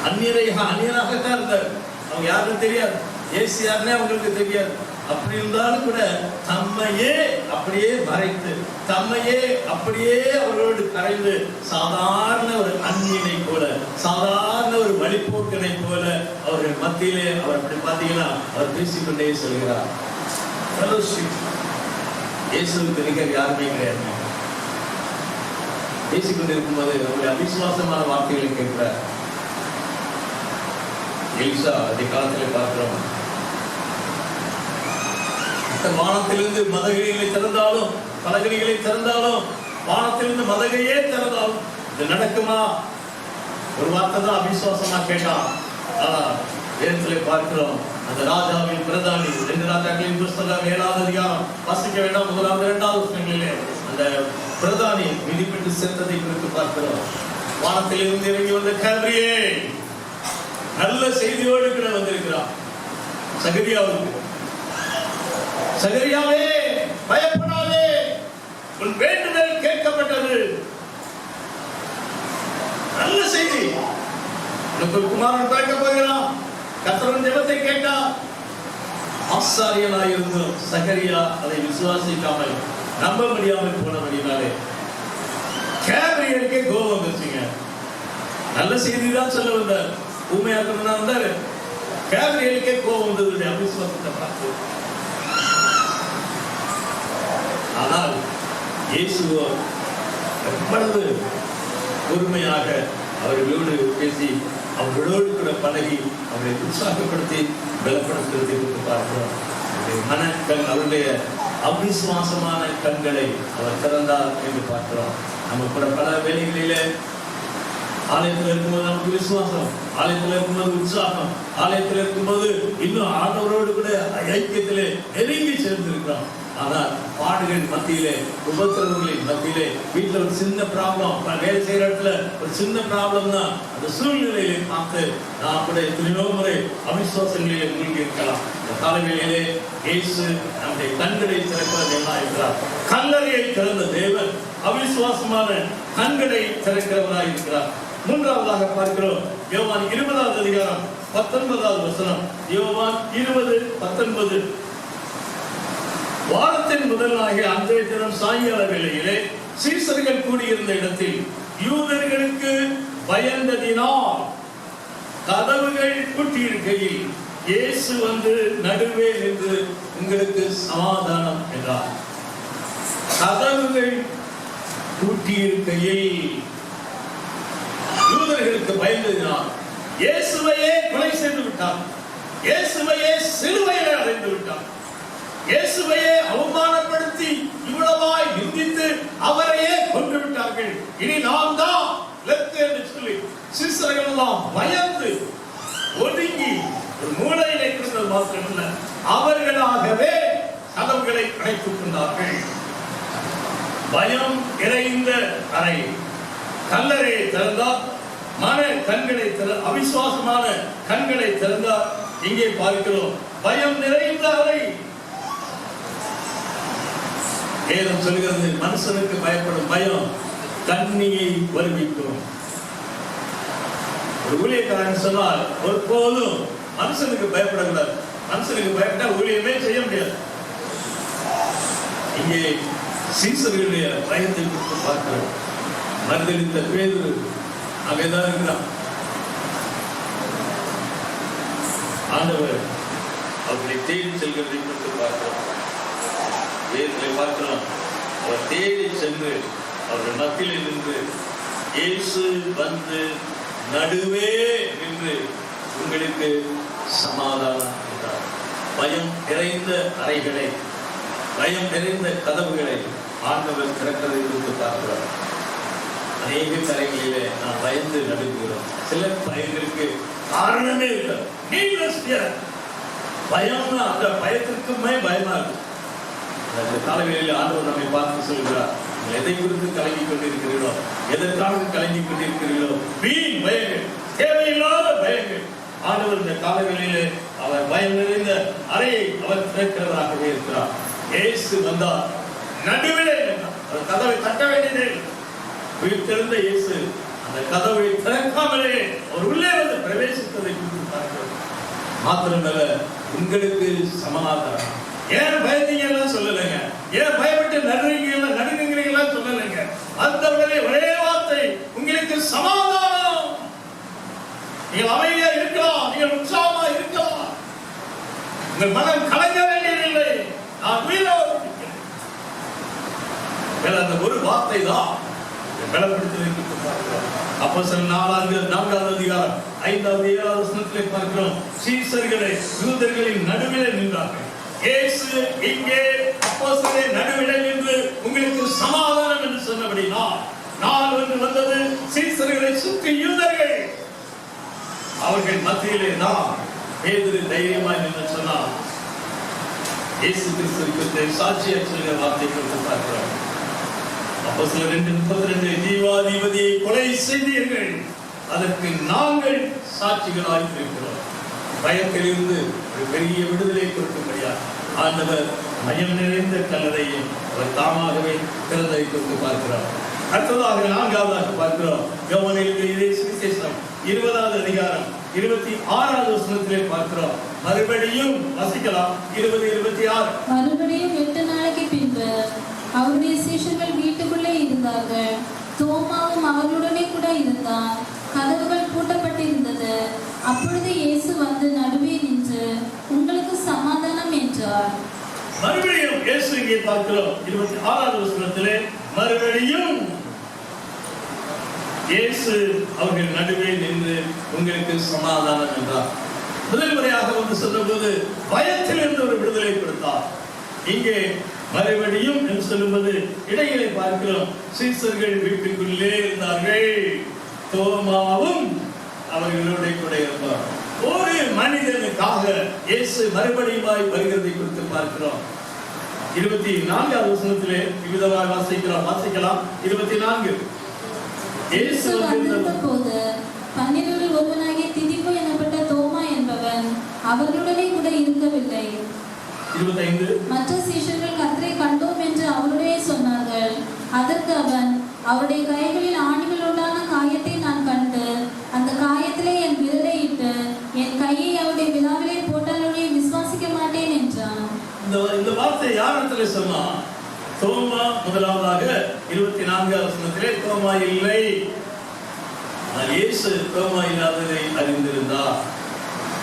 அந்நியராகத்தான் இருந்தார். அவங்க யாருன்னு தெரியாது, ஏசு யாருன்னே அவங்களுக்கு தெரியாது. அப்படி இருந்தாலும் கூட தம்மையே அப்படியே மறைத்து, தம்மையே அப்படியே அவர்களோடு கரைந்து, சாதாரண ஒரு அந்நியனை போல, சாதாரண ஒரு வழிபோக்கனை போல அவர்கள் மத்தியிலே அவர் அப்படி பார்த்தீங்கன்னா அவர் பேசிக்கொண்டே செல்கிறார். இயேசுவுக்கு நிகர் யாருமே கிடையாது. பேசிக்கொண்டிருக்கும் போது அவருடைய அவிசுவாசமான வார்த்தைகளை கேட்கிறார். எலிசா அதே காலத்திலே பார்க்கிறோம், வானத்திலிருந்து மதகைகளை திறந்தாலும், பலகணிகளை திறந்தாலும், வானத்திலிருந்து மதகையே திறந்தாலும் இது நடக்குமா? ஒரு வார்த்தை தான் அவிசுவாசமா கேட்டான். ஆனா வேதத்திலே பார்க்கிறோம், அந்த ராஜாவின் பிரதானி 2 ராஜாக்களின் புஸ்தகம் 7ஆம் அதிகாரம் வாசிக்க வேண்டாம், 1, 2 வசனங்களிலே அந்த பிரதானி விதிப்பட்டு சென்றதை குறித்து பார்க்கிறோம். வானத்திலிருந்து இறங்கி வந்த கேப்ரியே நல்ல செய்தியோடு கூட வந்திருக்கிறார். சகரியாவே பயப்படாதே, உன் வேண்டுதல் கேட்கப்பட்டது. நல்ல செய்தி, உனக்கு ஒரு குமாரன் பிறக்க போகிறான். கர்த்தரின் ஜெபத்தை கேட்டார். ஆசாரியனாயிருந்தும் சகரியா அதை விசுவாசிக்காமல் நம்ப முடியாமல் போனபடினாலே கேப்ரியலுக்கே கோபம் வந்துச்சுங்க. நல்ல செய்தி தான் சொல்ல வந்தார், ஊமையாக்கணும் தான் வந்தாரு. கேப்ரியலுக்கே கோபம் வந்தது அவிசுவாசத்தை பார்த்து. ஆனால் இயேசுவோ எவ்வளவு பொறுமையாக அவர்களோடு பேசி, அவர்களோடு கூட பழகி, அவர்களை உற்சாகப்படுத்தி பலப்படுத்துவதை பார்க்கிறோம். மனக்கண், அவருடைய அவிசுவாசமான கண்களை அவர் திறந்தார் என்று பார்க்கிறோம். நம்ம கூட பல வேலைகளிலே ஆலயத்தில் இருக்கும்போது நமக்கு விசுவாசம், ஆலயத்தில் இருக்கும்போது உற்சாகம், ஆலயத்தில் இருக்கும்போது இன்னும் ஆண்டவரோடு கூட ஐக்கியத்திலே நெருங்கி சேர்ந்திருக்கிறோம். ஆனால் பாடுகள் மத்தியிலே, உபத்திரவங்களின் மத்தியிலே, வீட்டில் ஒரு சின்ன ப்ராப்ளம், வேலை செய்கிற இடத்துல ஒரு சின்ன ப்ராப்ளம் தான், அந்த சூழ்நிலையை பார்த்து நான் கூட எத்தனையோ முறை அவிசுவாசங்களிலே மூழ்கி இருக்கலாம். இந்த காலங்களிலே இயேசு நம்முடைய கண்களை திறக்கிறது என்ன இருக்கிறார். கல்லறையை திறந்த தேவன் அவிசுவாசமான கண்களை திறக்கிறவராய் இருக்கிறார். 3ஆவதாக பார்க்கிறோம், யோவான் 20ஆம் அதிகாரம் 19ஆவது வசனம். யோவான் 20:19. வாரத்தின் முதல் நாளில் அன்றைய தினம் சாயங்கால வேளையிலே சீசர்கள் கூடியிருந்த இடத்தில் யூதர்களுக்கு பயந்ததினால் கதவுகள் பூட்டியிருக்கையில் இயேசு வந்து நடுவே நின்று உங்களுக்கு சமாதானம் என்றார். கதவுகள் பூட்டியிருக்கையில் யூதர்களுக்கு பயந்ததினால் இயேசுவையே கொலை செய்து விட்டார். இயேசுவையே சிலுவையிலே அறைந்து விட்டார். இயேசுவையே அவமானப்படுத்தி இவ்வளவாய் நிந்தித்து அவரையே கொன்று விட்டார்கள். இனி நாம் தான் லெத்து என்று சொல்லி சீசர்கள் எல்லாம் பயந்து ஒதுங்கி ஒரு மூலையிலே இருந்தது மாத்திரமல்ல, அவர்களாகவே கதவுகளை அடைத்துக் கொண்டார்கள். பயம் நிறைந்த அறை. கல்லறையை திறந்தார், மன கண்களை அவிசுவாசமான கண்களை திறந்தார். இங்கே பார்க்கிறோம் பயம் நிறைந்த அறை. வேதம் சொல்கிறது, மனுஷனுக்கு பயப்படும் பயம் கண்ணியை வருவிக்கும். ஒரு ஊழியக்காரன் சொன்னால் ஒரு போதும் மனுஷனுக்கு பயப்படக்கூடாது. மனுஷனுக்கு பயப்பட்டா ஊழியமே செய்ய முடியாது. இங்கே சீசர்களுடைய பயத்தை குறித்து பார்க்கிறோம். மறுதளித்த பேதுரு அங்கேதான் இருக்கிறான். ஆண்டவர் அவர்களை தேடி செல்கிறதை குறித்து பார்க்கிறோம். வேதத்தை பார்க்கிறோம். அவர் தேடி சென்று அவர்கள் மத்தியில் நின்று இயேசு வந்து நடுவே நின்று உங்களுக்கு சமாதானம் என்றார். பயம் நிறைந்த அறைகளை, பயம் நிறைந்த கதவுகளை ஆண்டவர் திறக்கிறதை குறித்து பார்க்கிறார். அநேக கரைகளிலே நாம் பயந்து நடுங்குகிறோம். சில பயங்களுக்கு காரணமே இல்லை. பயம்னா அந்த பயத்திற்குமே பயமா இருக்கு. அந்த காலங்களில் ஆண்டவர் நம்மை பார்த்து சொல்கிறார், எதை குறித்து கலங்கிக் கொண்டிருக்கிறீர்களோ, எதற்காக கலங்கிக் கொண்டிருக்கிறீர்களோ, வீண் பயங்கள், தேவையில்லாத பயங்கள். ஆண்டவர் இந்த காலங்களிலே அவர் பயம் நிறைந்த அறையை அவர் திறக்கிறவராகவே இருக்கிறார். இயேசு வந்தார், நடுவிலே அவர் கதவை தட்ட வேண்டியதே. உயிர்த்தெழுந்த இயேசு அந்த கதவை திறக்காமலே அவர் உள்ளே வந்து பிரவேசித்ததை குறித்து பார்க்கிறோம். மாத்திரமல்ல, உங்களுக்கு சமாதானம். ஏன் பயந்தீங்க சொல்லலைங்க, ஏன் பயப்பட்டு நடுங்குறீங்களா சொல்லலைங்க. அந்த ஒரே வார்த்தை, உங்களுக்கு சமாதானம். நீங்கள் அமைதியா இருக்கலாம், நீங்கள் உற்சாகமா இருக்கலாம், உங்கள் மனம் கலங்க வேண்டியதில்லை. நான் உயிரோடு இருக்கிறேன். அந்த ஒரு வார்த்தை தான் பலப்படுத்தி பார்க்கிறோம். அப்போஸ்தலர் 4வது அதிகாரம் 5வது 7வது வசனத்திலே பார்க்கிறோம். சீசர்களை யூதர்களின் நடுவிலே நின்றார்கள். இயேசு இங்கே அப்போஸ்தலரை நடுவிலே நின்று உங்களுக்கு சமாதானம் என்று சொன்னபடினால், நாள் ஒன்று வந்தது, சீசர்களை சுற்றி யூதர்கள், அவர்கள் மத்தியிலே தான் பேதுரு தைரியமாய் நின்று சொன்னார். இயேசு கிறிஸ்துவுக்கு சாட்சியை சொல்கிற வார்த்தை குறித்து பார்க்கிறோம். அப்போஸ்தலர் 2:32, ஜீவாதிபதியை கொலை செய்தீர்கள், அதற்கு நாங்கள் சாட்சிகளாய் இருக்கிறோம். பயத்திலிருந்து ஒரு பெரிய விடுதலை கொடுக்கும்படியா ஆண்டவர் பயம் நிறைந்த கல்லறையும் அவர் தாமாகவே திறந்ததை கொடுத்து பார்க்கிறார். அடுத்ததாக 4வதாக பார்க்கிறோம். யோவானிலே சுவிசேஷம் 20வது அதிகாரம் 26வது வசனத்திலே பார்க்கிறோம். மறுபடியும் வாசிக்கலாம். 20:26. மறுபடியும் 8 நாளைக்கு பின்பு அவருடைய சீஷர்கள் வீட்டுக்குள்ளே இருந்தார்கள். தோமாவும் அவர்களுடனே கூட இருந்தான். கதவுகள் பூட்டப்பட்டிருந்தது. அப்பொழுது இயேசு வந்து நடுவே நின்று உங்களுக்கு சமாதானம் என்றார். மறுபடியும் இயேசு இங்கே பார்க்கிறோம். 26வது வசனத்திலே மறுபடியும் இயேசு அவர்கள் நடுவே நின்று உங்களுக்கு சமாதானம் என்றார். முதல் முறையாக வந்து சொன்னபோது பயத்திலிருந்து ஒரு விடுதலை கொடுத்தார். இங்கே மறுபடியும் என்று சொல்லும்போது இடையிலே பார்க்கிறோம். சீசர்கள் வீட்டுக்குள்ளே இருந்தார்கள். தோமாவும் அவர்களோட கூட இருந்தார். ஒரு மனிதனுக்காக இயேசு மறுபடியும் வருகிறதை குறித்து பார்க்கிறோம். 24வது வசனத்திலே விதமாக வாசிக்கலாம். 24. இயேசு வந்திருந்தபோது 12 ஒருவனாகிய திதிப்பு எனப்பட்ட தோமா என்பவன் அவர்களுடனே கூட இருக்கவில்லை. 25. மற்ற சீஷர்கள் கர்த்தரை கண்டோம் என்று அவருடைய சொன்னார்கள். அதற்கு அவன், அவருடைய கைகளில் ஆணிகளுடான காயத்தை நான் கண்டு அந்த காயத்திலே என் விரலை இட்டு என் கையை அவருடைய விழாவிலே போட்டாலுடைய விசுவாசிக்க மாட்டேன் என்றான். இந்த வார்த்தை யாரிடத்திலே சொன்னா? தோமா முதலாவதாக 24வது வசனத்திலே தோமா இல்லை. இயேசு தோமா இல்லாததை அறிந்திருந்தார்.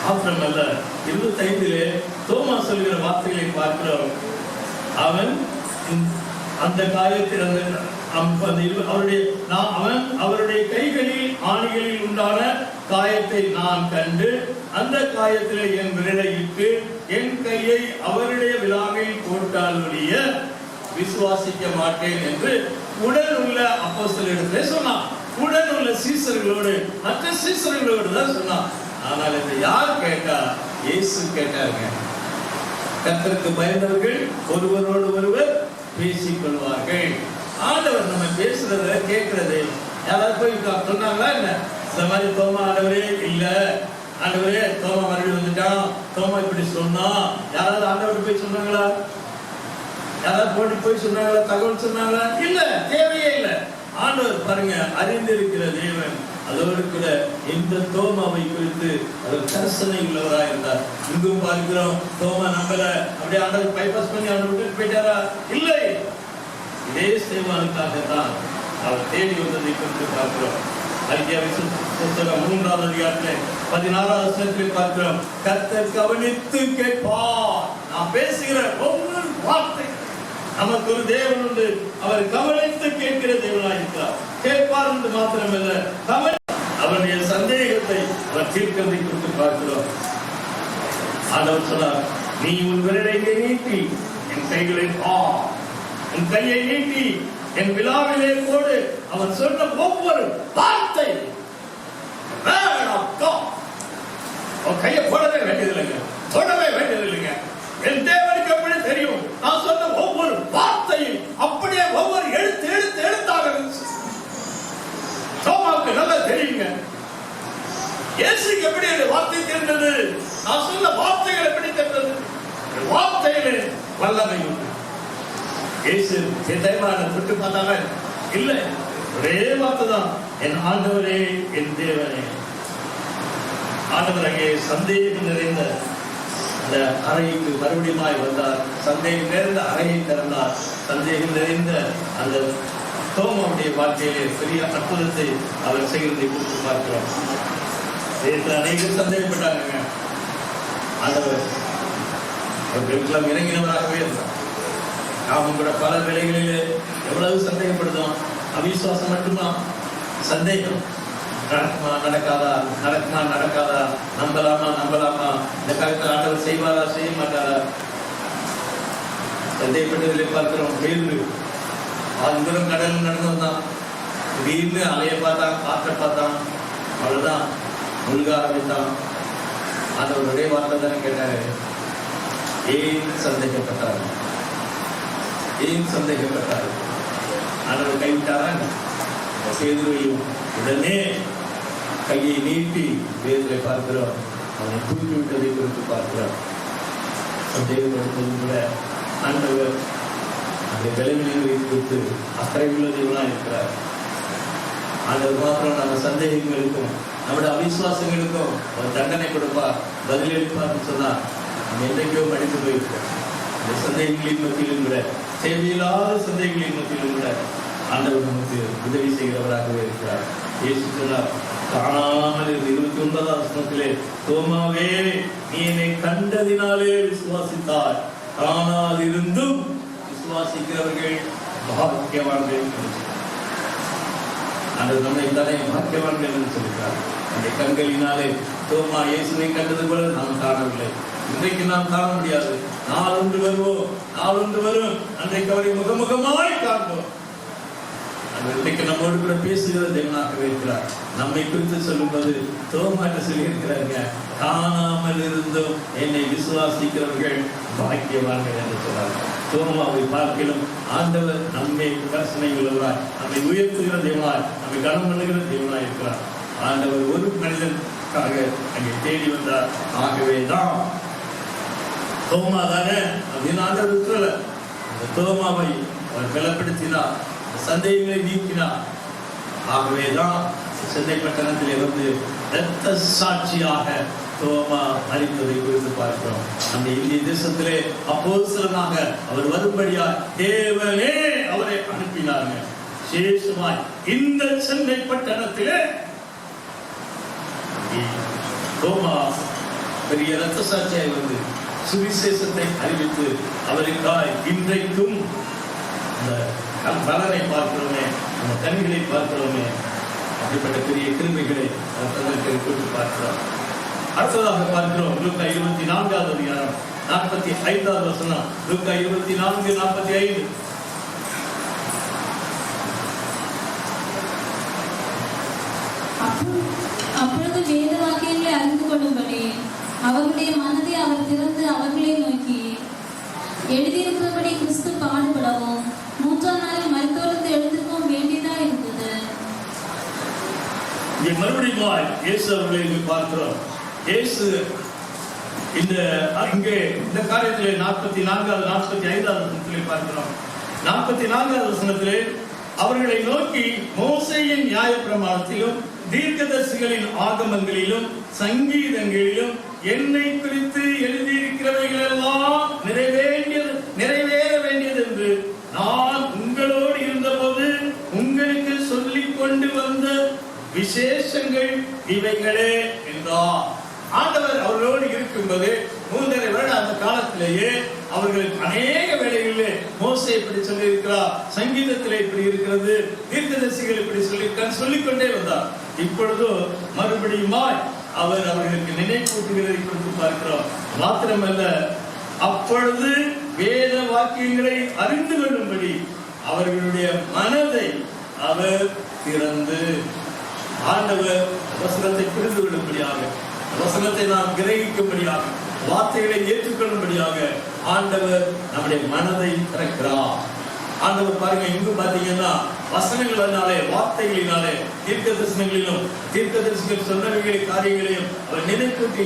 மாத்திரமல்ல, 25 தோமா சொல்கிற வார்த்தைகளை பார்க்கிறோம். அவன் அந்த காயத்தில் அவருடைய கைகளில் ஆணிகளில் உண்டான காயத்தை நான் கண்டு அந்த காயத்தில் என் விரலை இட்டு என் கையை அவருடைய விலாவில் போட்டாலுடைய விசுவாசிக்க மாட்டேன் என்று உடன் உள்ள அப்போஸ்தலரிடத்திலே சொன்னான். உடன் உள்ள சீசர்களோடு, மற்ற சீசர்களோடு தான் சொன்னான். ஆனால் இதை யார் கேட்டா? இயேசு கேட்டாருங்க. கர்த்தருக்கு பயந்தவர்கள் ஒருவரோடு ஒருவர் பேசிக் கொள்வார்கள். ஆண்டவர் நம்ம பேசுறத கேட்கறது யாராவது போய் சொன்னாங்களா என்ன? இந்த மாதிரி தோமா ஆண்டவரே இல்ல, ஆண்டவரே தோமா மறுபடியும் வந்துட்டான், தோமா இப்படி சொன்னா, யாராவது ஆண்டவர் போய் சொன்னாங்களா? யாராவது போய் சொன்னாங்களா? தகவல் சொன்னாங்களா? இல்ல, தேவையே இல்லை. ஆண்டவர் பாருங்க, அறிந்திருக்கிற தேவன். அதோடு கூட இந்த தோமாவை குறித்து அவர் கரிசனை உள்ளவராக இருந்தார். இங்கும் பார்க்கிறோம், தோமா நம்பல, அப்படியே ஆண்டவர் பைபாஸ் பண்ணி அவனை விட்டுட்டு போயிட்டாரா? இல்லை, இதே சேவானுக்காகத்தான் அவர் தேடி வந்ததை குறித்து பார்க்கிறோம். அறிக்கையாவின் புத்தகம் 3ஆம் அதிகாரத்தில் 16ஆம் வசனத்தில் பார்க்கிறோம், கர்த்தர் கவனித்து கேட்பார். நான் பேசுகிற ஒவ்வொரு வார்த்தை நமக்கு ஒரு தேவன் உண்டு. அவர் கவனித்து கேட்கிற தேவனாக இருக்கிறார். கேட்பார் என்று மாத்திரமல்ல, அவருடைய சந்தேகத்தை அவர் தீர்க்கதை குறித்து பார்க்கிறோம். ஆண்டவர் சொன்னார், நீ உன் விரலை நீட்டி என் கைகளை உன் கையை நீட்டி என் விலாவிலே போடு. அவர் சொன்ன ஒவ்வொரு வார்த்தை கையை போடவே வேண்டியதில்லைங்க, தொடவே வேண்டியதில்லைங்க. என் தேவனுக்கு எப்படி தெரியும்? நான் சொன்ன ஒவ்வொரு வார்த்தையும் அப்படியே ஒவ்வொரு எழுத்தாக தோமாவுக்கு நல்லா தெரியுங்க. இயேசுக்கு எப்படி அந்த வார்த்தை தெரிந்தது? நான் சொன்ன வார்த்தைகள் எப்படி தெரிந்தது? வார்த்தையிலே வல்லமை உண்டு. இயேசு தேவனை விட்டு பார்த்தாங்க, இல்லை, ஒரே வார்த்தை தான், என் ஆண்டவரே என் தேவனே. ஆண்டவர் அங்கே சந்தேகம் நிறைந்த அந்த அறைக்கு மறுபடியும் வந்தார். சந்தேகம் நிறைந்த அறையை திறந்தார். சந்தேகம் நிறைந்த அந்த தோமாவுடைய வாழ்க்கையிலே பெரிய அற்புதத்தை அவர் செய்கிறதை குறித்து பார்க்கிறோம். அனைவரும் சந்தேகப்பட்டாங்க. ஆண்டவர் அவர்களுக்கெல்லாம் இறங்கினவராகவே இருந்தார். நாமும் கூட பல வேளைகளிலே எவ்வளவு சந்தேகப்படுதோம். அவிசுவாசம் மட்டும்தான், சந்தேகம். நடக்குமா நடக்காதா, நடக்குமா நடக்காதா, நம்பலாமா, இந்த காலத்தில் ஆண்டவர் செய்வாரா செய்ய மாட்டாரா, சந்தேகப்பட்டதிலே பார்க்கிறோம். வேறு ஆண்களும் கடல் நடந்து வந்தான். திடீர்னு அலைய பார்த்தான், காற்றை பார்த்தான், அவ்வளவுதான், முழுக ஆரம்பித்தான். ஆண்டவர் ஒரே வார்த்தை தானே கேட்டாரு, ஏன் சந்தேகப்பட்டாரு? ஆண்டவர் கைவிட்டாரா? பேதுருவையும் உடனே கையை நீட்டி வேதனை பார்க்கிறோம். அவனை தூக்கி விட்டதை குறித்து பார்க்கிறோம். கூட ஆண்டவர் அந்த விளைவினங்களை குறித்து அக்கறை உள்ளதையெல்லாம் இருக்கிறார். ஆண்டவர் மாத்திரம் நம்ம சந்தேகங்களுக்கும் நம்முடைய அவிசுவாசங்களுக்கும் ஒரு தண்டனை கொடுப்பார், பதிலளிப்பார்னு சொன்னார். நம்ம என்றைக்கோ மடித்து போயிருக்கோம். இந்த சந்தேகங்களின் மத்தியிலும் கூட, தேவையில்லாத சந்தேகங்களின் மத்தியிலும் கூட ஆண்டவர் நமக்கு உதவி செய்கிறவராகவே இருக்கிறார். இயேசு சொன்னார், காணாமல் 29ஆம் வசனத்திலே, தோமாவே நீ என்னை கண்டதினாலே விசுவாசித்தாய், காணால் இருந்தும் விசுவாசிக்கிறவர்கள் பாக்கியவான்கள். ஆண்டவர் நம்மை தானே பாக்கியவான்கள் என்று சொல்கிறார். அந்த கண்களினாலே தோமா இயேசுவை கண்டது போல நாம் காணவில்லை. இன்றைக்கு நாம் காண முடியாது. நாளொன்று வரும், அன்றைக்கு அவரை முகமுகமாய் காண்போம். இன்றைக்கு நம்மோடு கூட பேசுகிற தேவனாகவே இருக்கிறார். நம்மை குறித்து சொல்லும்போது தோமா என்ன சொல்லியிருக்கிறாங்க, காணாமல் இருந்தும் என்னை விசுவாசிக்கிறவர்கள் பாக்கியவான்கள் என்று சொல்றாங்க. தோமாவை பார்க்கிலும் ஆண்டவர் நம்மை கர்சனை உள்ளவராய், நம்மை உயர்த்துகிற தேவனாய், நம்மை கனம் பண்ணுகிற தேவனாய் இருக்கிறார். ஆண்டவர் ஒரு மனிதனுக்காக அங்கே தேடி வந்தார். ஆகவே தான் தோமா தானே அப்படின்னு ஆண்டவர் விட்டுறல. அந்த தோமாவை அவர் பலப்படுத்தினார், சந்தேகங்களை நீக்கினார். ஆகவேதான் சென்னை பட்டணத்திலே வந்து இரத்த சாட்சியாக தோமா மரித்ததை குறித்து பார்க்கிறோம். அந்த இந்திய தேசத்திலே அப்போஸ்தலனாக அவர் வரும்படியா தேவனே அவரை அனுப்பினாங்க. விசேஷமாய் இந்த சென்னை பட்டணத்திலே தோமா பெரிய இரத்த சாட்சியாய் வந்து சுவிசேஷத்தை அறிவித்து அவருக்காய் இன்றைக்கும் அந்த பலனை பார்க்கிறோமே, அந்த கண்களை பார்க்கிறோமே. அப்படிப்பட்ட பெரிய கிருமிகளை கொடுத்து பார்க்கிறோம். அடுத்ததாக பார்க்கிறோம் லூக்கா 24வது அதிகாரம் 45வது வசனம். லூக்கா 24:45. அப்பொழுது வேத வாக்கியங்களை அறிந்து கொள்ளும்படி அவருடைய மனதை அவர் திறந்து அவர்களை நோக்கி, எழுதியிருக்கிறபடி கிறிஸ்து பாடுபடவும் 3ஆம் நாளில் மரித்தோரிலிருந்து எழுந்திருக்கவும் வேண்டியதா இருந்தது. இங்கே மறுபடியும் இயேசு அவர்களை பார்க்கிறோம். இயேசு இங்கே இந்த காரியத்திலே 44வது 45வது வசனத்திலே பார்க்கிறோம். 44வது வசனத்திலே அவர்களை நோக்கி, மோசேயின் நியாயப்பிரமாணத்திலும் தீர்க்கதரிசிகளின் ஆகமங்களிலும் சங்கீதங்களிலும் என்னை குறித்து எழுதியிருக்கிறவைகள் எல்லாம் நிறைவேற வேண்டியது என்று நான் உங்களோடு இருந்தபோது உங்களுக்கு சொல்லிக் கொண்டு வந்த விசேஷங்கள் இவைகளே என்றார். ஆண்டவர் அவர்களோடு இருக்கும்போது 3.5 வருடம் அந்த காலத்திலேயே அவர்கள் அநேக வேளைகளிலே மோசே இப்படி சொல்லி இருக்கிறார், சங்கீதத்திலே இப்படி இருக்கிறது, தீர்க்கதரிசிகள் இப்படி சொல்லியிருக்கார், சொல்லிக்கொண்டே வந்தார். இப்பொழுது மறுபடியுமாய் அவர் அவர்களுக்கு நினைப்பூட்டுகிறதை கொடுத்து பார்க்கிறோம். மாத்திரமல்ல, அப்பொழுது வேத வாக்கியங்களை அறிந்து கொள்ளும்படி அவர்களுடைய மனதை அவர் திறந்து, ஆண்டவர் வசனத்தை புரிந்து கொள்ளும்படியாக, வசனத்தை நாம் கிரகிக்கும்படியாக, வார்த்தைகளை ஏற்றுக்கொள்ளும்படியாக ஆண்டவர் நம்முடைய மனதை திறக்கிறார். ஆண்டவர் பாருங்க, இங்கு பாத்தீங்கன்னா வசனங்களினாலே, வார்த்தைகளினாலே, தீர்க்கதரிசனங்களிலும் தீர்க்கதரிசிகள் சொன்னவைகளை காரியங்களையும் அவர் நினைப்பூட்டி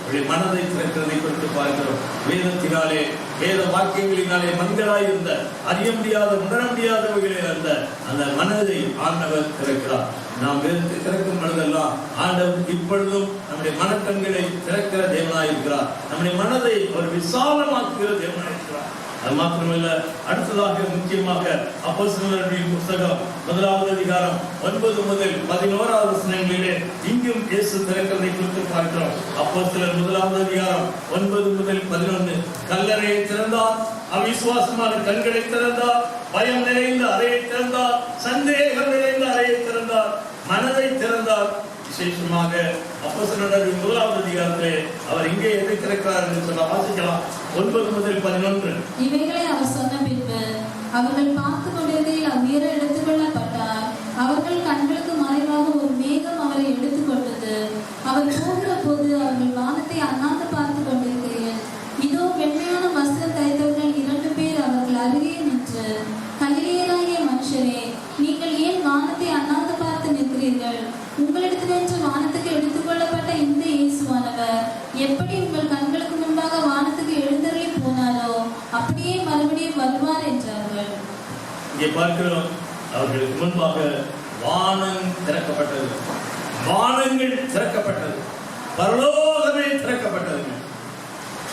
அவருடைய மனதை திறக்கிறதை கொடுத்து பார்க்கிறோம். வேதத்தினாலே, வேத வாக்கியங்களினாலே மங்களாய் இருந்த, அறிய முடியாத, உணர முடியாதவைகளே இருந்த அந்த மனதை ஆண்டவர் திறக்கிறார். நாம் வேதத்தை திறக்கும் பொழுதெல்லாம் ஆண்டவர் இப்பொழுதும் நம்முடைய மனக்கண்களை திறக்கிற தேவனாய் இருக்கிறார். நம்முடைய மனதை ஒரு விசாலமாக்குகிற தேவனாய் இருக்கிறார். அது மாத்திரமல்ல, அடுத்ததாக முக்கியமாக அப்போஸ்தலர்களின் புத்தகம் 1வது அதிகாரம் 9 முதல் 11வது வசனங்களிலே இங்கும் இயேசு திறக்கிறதை குறித்து பார்க்கிறோம். அப்போஸ்தலர் 1வது அதிகாரம் 9 முதல் 11. கல்லறையை திறந்தார், அவிசுவாசமான கண்களை திறந்தார், பயம் நிறைந்த அறையை திறந்தார், சந்தேகம் நிறைந்த அறையை திறந்தார், மனதை திறந்தார். விசேஷமாக அப்போஸ்தலரின் 1வது அதிகாரத்திலே அவர் இங்கே எதை திறக்கிறார் என்று சொல்ல வாசிக்கலாம். 9 முதல் 11. இவைகளை அவர் சொன்ன பின்பு அவர்கள் பார்த்து கொண்டிருக்கையில் அவ்வியர எடுத்துக் கொள்ளப்பட்டார். அவர்கள் கண்களுக்கு மறைவாக ஒரு மேகம் அவரை எடுத்துக் கொண்டது. அவர் போகிற போது அவர்கள் வானத்தை அண்ணாந்து பார்த்து கொண்டிருக்கையில் இதோ வெண்மையான வஸ்திரம் தைத்தவர்கள் 2 பேர் அவர்கள் அருகே நின்று, கலிலேயராகிய மனுஷரே, நீங்கள் ஏன் வானத்தை அண்ணாந்து பார்த்து நிற்கிறீர்கள்? உங்களிடத்திலிருந்து வானத்துக்கு எடுத்துக் கொள்ளப்பட்ட இந்த இயேசுவானவர் எப்படி உங்கள் கண்களுக்கு முன்பாக வானத்துக்கு எழுந்தருளி போனாரோ அப்படியே மறுபடியும் வருவார் என்றார்கள். இங்கே பார்க்கிறோம், அவர்களுக்கு முன்பாக வானம் திறக்கப்பட்டது, வானங்கள் திறக்கப்பட்டது, பரலோகமே திறக்கப்பட்டது.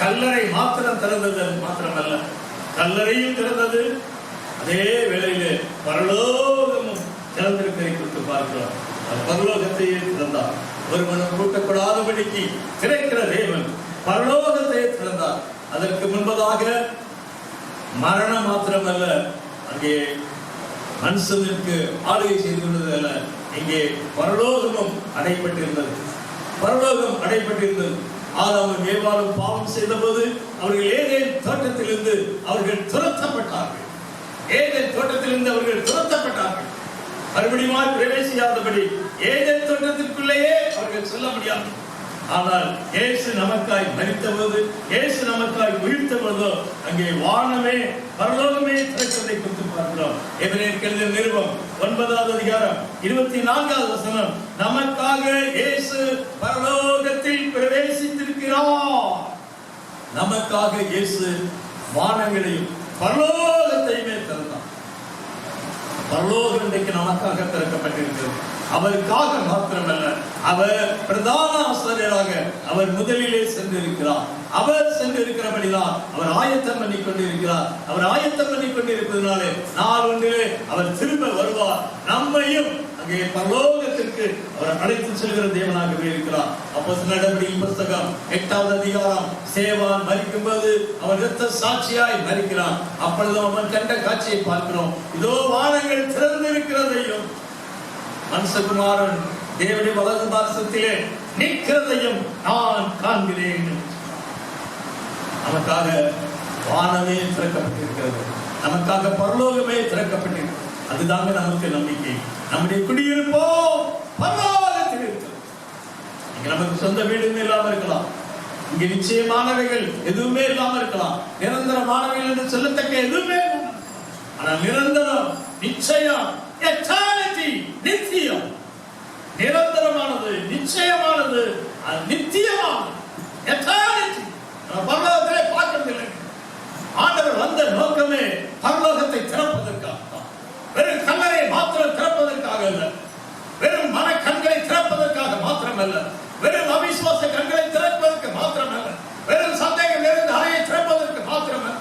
கல்லறை மாத்திரம் திறந்தது மாத்திரமல்ல, கல்லறையும் திறந்தது, அதே வேளையிலே பரலோகமும் திறந்திருக்கிறதை குறித்து பார்க்கிறோம். பரலோகத்தையே திறந்தார். ஒருவனும் கூட்டக்கூடாதபடிக்கு திறக்கிற தேவன் பரலோகத்தையே திறந்தார். அதற்கு முன்பதாக மரணம் மாத்திரமல்ல, அங்கே மனுஷனுக்கு ஆளுகை செய்து கொண்டதல்ல, இங்கே பரலோகமும் அடைப்பட்டிருந்தது. பரலோகம் அடைப்பட்டிருந்தது. ஆதாமும் ஏவாளும் பாவம் செய்த போது அவர்கள் ஏதேன் தோட்டத்திலிருந்து அவர்கள் துரத்தப்பட்டார்கள். ஏதேன் தோட்டத்திலிருந்து அவர்கள் துரத்தப்பட்டார்கள். மறுபடியும் பிரவேசியாதபடி ஏதேன் தோட்டத்திற்குள்ளேயே அவர்கள் சொல்ல முடியாது. ஆனால் இயேசு நமக்காய் மரித்த போது, இயேசு நமக்காய் உயிர்த்த போதோ அங்கே வானமே பரலோகமே திறக்கிறதை குறித்து பார்க்கிறோம். எபிரேயருக்கு எழுதிய நிருபம் 9வது அதிகாரம் 24வது வசனம், நமக்காக இயேசு பரலோகத்தில் பிரவேசித்திருக்கிறார். நமக்காக இயேசு வானங்களையும் பரலோகத்தையுமே திறந்தார். பரலோகம் இன்றைக்கு நமக்காக திறக்கப்பட்டிருக்கிறது. அவருக்காக மாத்திரமல்ல, அவர் பிரதான ஆசிரியராக அவர் முதலிலே சென்றிருக்கிறார். அவர் சென்றிருக்கிறபடிதான் அவர் ஆயத்தம் பண்ணி கொண்டிருக்கிறார். அவர் ஆயத்தம் பண்ணி கொண்டிருப்பதனாலே நாள் ஒன்றிலே அவர் திரும்ப வருவார். நம்மையும் அங்கே பரலோகத்திற்கு அவர் அழைத்து செல்கிற தேவனாகவே இருக்கிறார். அப்போஸ்தலர் நடவடிக்கைகளின் புத்தகம் 8வது அதிகாரம், சேவான் மரிக்கும்போது அவன் இரத்த சாட்சியாய் மரிக்கிறான். அப்பொழுது அவன் கண்ட காட்சியை பார்க்கிறோம். இதோ வானங்கள் திறந்திருக்கிறதையும் மனுஷகுமாரன் தேவனுடைய வலது பார்சத்திலே நிற்கிறதையும் நான் காண்கிறேன். நமக்காக வானமே திறக்கப்பட்டிருக்கிறது, நமக்காக பரலோகமே திறக்கப்பட்டிருக்கிறது. அதுதாங்க நமக்கு நம்பிக்கை. நம்முடைய குடியிருப்போ பரலோகத்தில் இருக்கிறது. இங்க நமக்கு சொந்த வீடுமே இல்லாம இருக்கலாம், இங்க நிச்சயமானவைகள் எதுவுமே இல்லாம இருக்கலாம், நிரந்தரமானவைகள் என்று சொல்லத்தக்க எதுவுமே, ஆனால் நிரந்தரம், நிச்சயம், எட்டர்னிட்டி, நித்தியம், நிரந்தரமானது, நிச்சயமானது, நித்தியமானது, எட்டர்னிட்டி. பரலோகத்திலே பார்க்கறதில்லை. ஆண்டவர் வந்த நோக்கமே பரலோகத்தை திறப்பதற்காக, வெறும் கல்லறை மாத்திரம் திறப்பதற்காக அல்ல, வெறும் மன கண்களை திறப்பதற்காக மாத்திரமல்ல, வெறும் அவிசுவாச கண்களை திறப்பதற்கு மாத்திரமல்ல, வெறும் சந்தேகம் நிறைந்த அறையை திறப்பதற்கு மாத்திரமல்ல,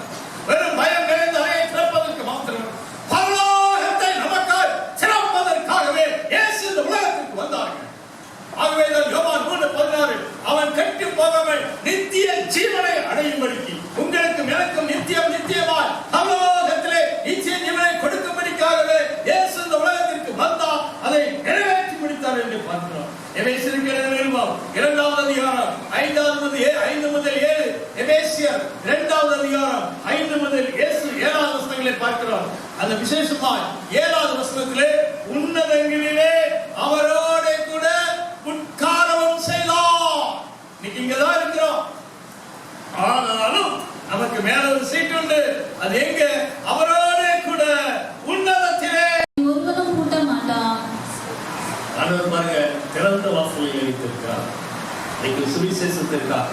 வெறும் பயம் நிறைந்த அறையை திறப்பதற்கு மாத்திரமல்ல, பரலோகத்தை நமக்காக திறப்பதற்காகவே இயேசு இந்த உலகத்திற்கு வந்தார்கள். ஆகவே யோவான் 3:16 அவன் கெட்டு போகாமல் நித்திய ஜீவனை அடையும்படிக்கு உங்களுக்கும் எனக்கும் நித்தியம் நித்தியமாய் பரலோகத்திலே நித்திய ஜீவனை கொடுக்கும்படிக்காகவே இயேசு இந்த உலகத்திற்கு வந்தார். அதை நிறைவேற்றி முடித்தார் என்று பார்க்கிறோம். எபேசியருக்கு எழுதின நிருபம் 2வது அதிகாரம் 5 முதல் 7, எபேசியர் 2வது அதிகாரம் 5 முதல் 7வது வசனங்களை பார்க்கிறோம். அந்த விசேஷமாய் 7வது வசனத்திலே உன்னதங்களிலே அவரோட கூட உட்காரவும் செய்தார். இன்னைக்கு இங்கதான் இருக்கிறோம், ஆனாலும் நமக்கு மேல ஒரு சீட் உண்டு. அது எங்க? அவரோட கூட உன்னதத்திலே ஒருவனும் கூட்ட மாட்டான். ஆண்டவர் பாருங்க, திறந்த வாசலை வைத்திருக்கிறார். இன்னைக்கு சுவிசேஷத்திற்காக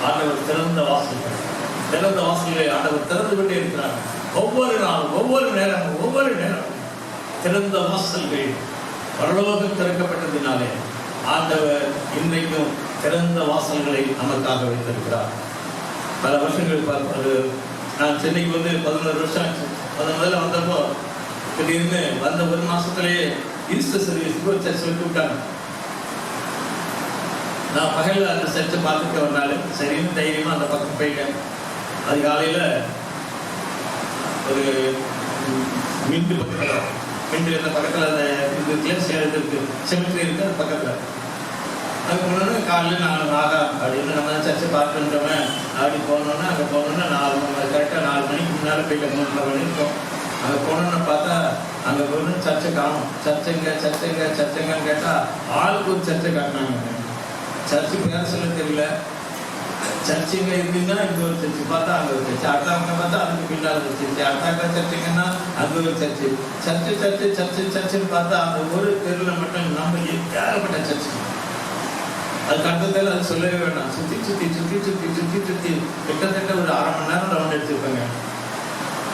ஆண்டவர் திறந்த வாசல்களை ஆண்டவர் திறந்து கொண்டே இருக்கிறார். ஒவ்வொரு நாளும், ஒவ்வொரு நேரமும் திறந்த வாசல்கள் பரலோகம் திறக்கப்பட்டதினாலே ஆண்டவர் இன்றைக்கும் திறந்த வாசல்களை நமக்காக வைத்திருக்கிறார். பல வருஷங்கள் பார்ப்பது, நான் சென்னைக்கு வந்து 11 வருஷம் ஆச்சு. முதல்ல வந்தப்போ திடீர்னு வந்த ஒரு மாசத்திலேயே ஈஸ்டர் சர்வீஸ்க்கு ஒரு சர்ச் விட்டு விட்டாங்க. நான் பகலில் அந்த சர்ச்சை பார்த்துட்டு ஒரு நாள் சரின்னு தைரியமா அந்த பக்கம் போயிட்டேன். அது காலையில ஒரு மின்ட்டு பக்கத்தில், மின்ட்டு இந்த பக்கத்தில் அந்த இருக்கு, செமிட்ரி இருக்கு, அது பக்கத்தில். அதுக்கு முன்னாடி காலையில் நான் ஆகா அப்படின்னு நம்ம சர்ச்சை பார்த்துட்டோமே அப்படி போனோன்னா, அங்கே போனோன்னா 4 மணி, கரெக்டாக 4 மணிக்கு முன்னால் போயிட்டு 3:30 மணி இருக்கும். அங்கே போனோன்னு பார்த்தா அங்கே போகணும் சர்ச்சை காணும். சர்ச்சைங்கன்னு கேட்டால் ஆளுக்கு ஒரு சர்ச்சை காட்டினாங்க. சர்ச்சு பேர் சொல்ல தெரியல. சர்ச்சுங்க இருக்குன்னா இங்கே ஒரு சர்ச்சு, பார்த்தா அங்கே ஒரு சர்ச்சு, அடுத்தவங்க பார்த்தா அதுக்கு பின்னால் ஒரு சர்ச்சு, அடுத்தாக்க சர்ச்சுங்கன்னா அங்கே ஒரு சர்ச்சு. சர்ச்சுன்னு பார்த்தா அந்த ஒரு தெருவில் மட்டும் நம்ம ஏகப்பட்ட சர்ச்சு. அதுக்கு அடுத்ததில் அது சொல்லவே வேண்டாம். சுற்றி கிட்டத்தட்ட ஒரு 1/2 மணி நேரம் ரவுண்ட் எடுத்துருப்பாங்க.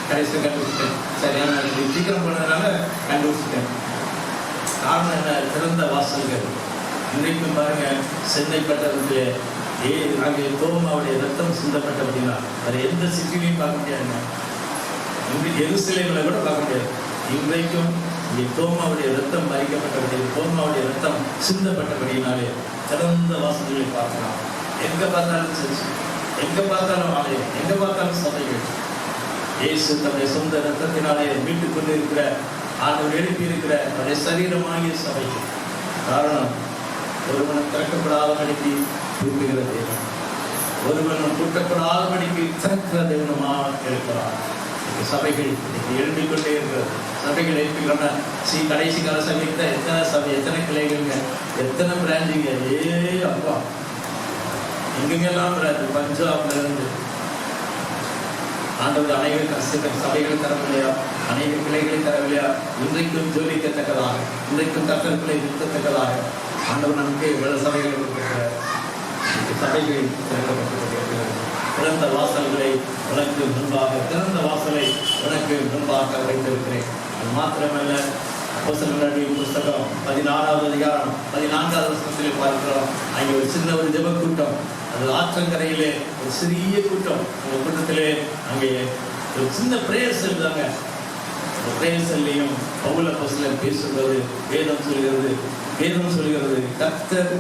கடைசியில் கண்டுபிடிச்சிட்டேன். சரியான சீக்கிரம் போனதுனால கண்டுபிடிச்சிட்டேன். காரணம் என்ன? திறந்த வாசல்கள். இன்றைக்கும் பாருங்க, சென்னை பட்டணத்திலே அங்கே தோமாவுடைய ரத்தம் சிந்தப்பட்ட அப்படின்னா அது எந்த சிட்டிலையும் பார்க்க முடியாதுங்க. இன்றைக்கு எருசலேமில் கூட பார்க்க முடியாது. இன்றைக்கும் இங்கே தோமாவுடைய ரத்தம் மறிக்கப்பட்டபடி, தோமாவுடைய ரத்தம் சிந்தப்பட்டபடினாலே திறந்த வாசல்களை பார்க்கலாம். எங்க பார்த்தாலும் சர்ச்சு, எங்க பார்த்தாலும் ஆலயம், எங்க பார்த்தாலும் சபைகள். இயேசு தன்னுடைய சொந்த ரத்தத்தினாலே மீட்டுக் கொண்டு இருக்கிற, ஆண்டவர் எழுப்பி இருக்கிற அவருடைய சரீரமாகிய சபை. காரணம், ஒருவனும் திறக்கப்படாதபடிக்கு தூக்குகிற தேவன், ஒருவனும் கூட்டப்படாதபடிக்கு திறக்கிற தேவனுமாக இருக்கிறார். சபைகள் எழுப்பிக் கொண்டே இருக்கிறது. சபைகள் எழுப்பிக்கொண்ட கடைசி கால சபைக்கு எத்தனை சபை, எத்தனை கிளைகள்ங்க, எத்தனை பிராஞ்சுங்க. அப்பா எங்கெங்கெல்லாம் பிராஞ்சு, பஞ்சாப்ல இருந்து ஆண்டவர் அநேக சபைகள் தரவில்லையா, அநேக கிளைகளை தரவில்லையா? இன்றைக்கும் ஜோலிக்கத்தக்கதாக, இன்றைக்கும் கத்தர்களை நிறுத்தத்தக்கதாக ஆண்டவர் நமக்கு இவ்வளவு சபைகளை கொடுத்திருக்கிறார். சபைகள் திறக்கப்பட்டிருக்கிறது. திறந்த வாசல்களை உனக்கு முன்பாக, திறந்த வாசலை உனக்கு முன்பாக வைத்திருக்கிறேன். அது மாத்திரமல்ல, அப்போஸ்தலர் புத்தகம் 16வது அதிகாரம் 14வது வசனத்திலே பார்க்கிறோம். அங்கே ஒரு சின்ன ஒரு ஜெப கூட்டம், அது ஆற்றங்கரையிலே ஒரு சிறிய கூட்டம். அந்த கூட்டத்திலே அங்கே ஒரு சின்ன பிரேயர் செல்றாங்க. பிரேசல்லையும் பவுல் அப்போஸ்தலன் பேசும்போது வேதம் சொல்கிறது கர்த்தர்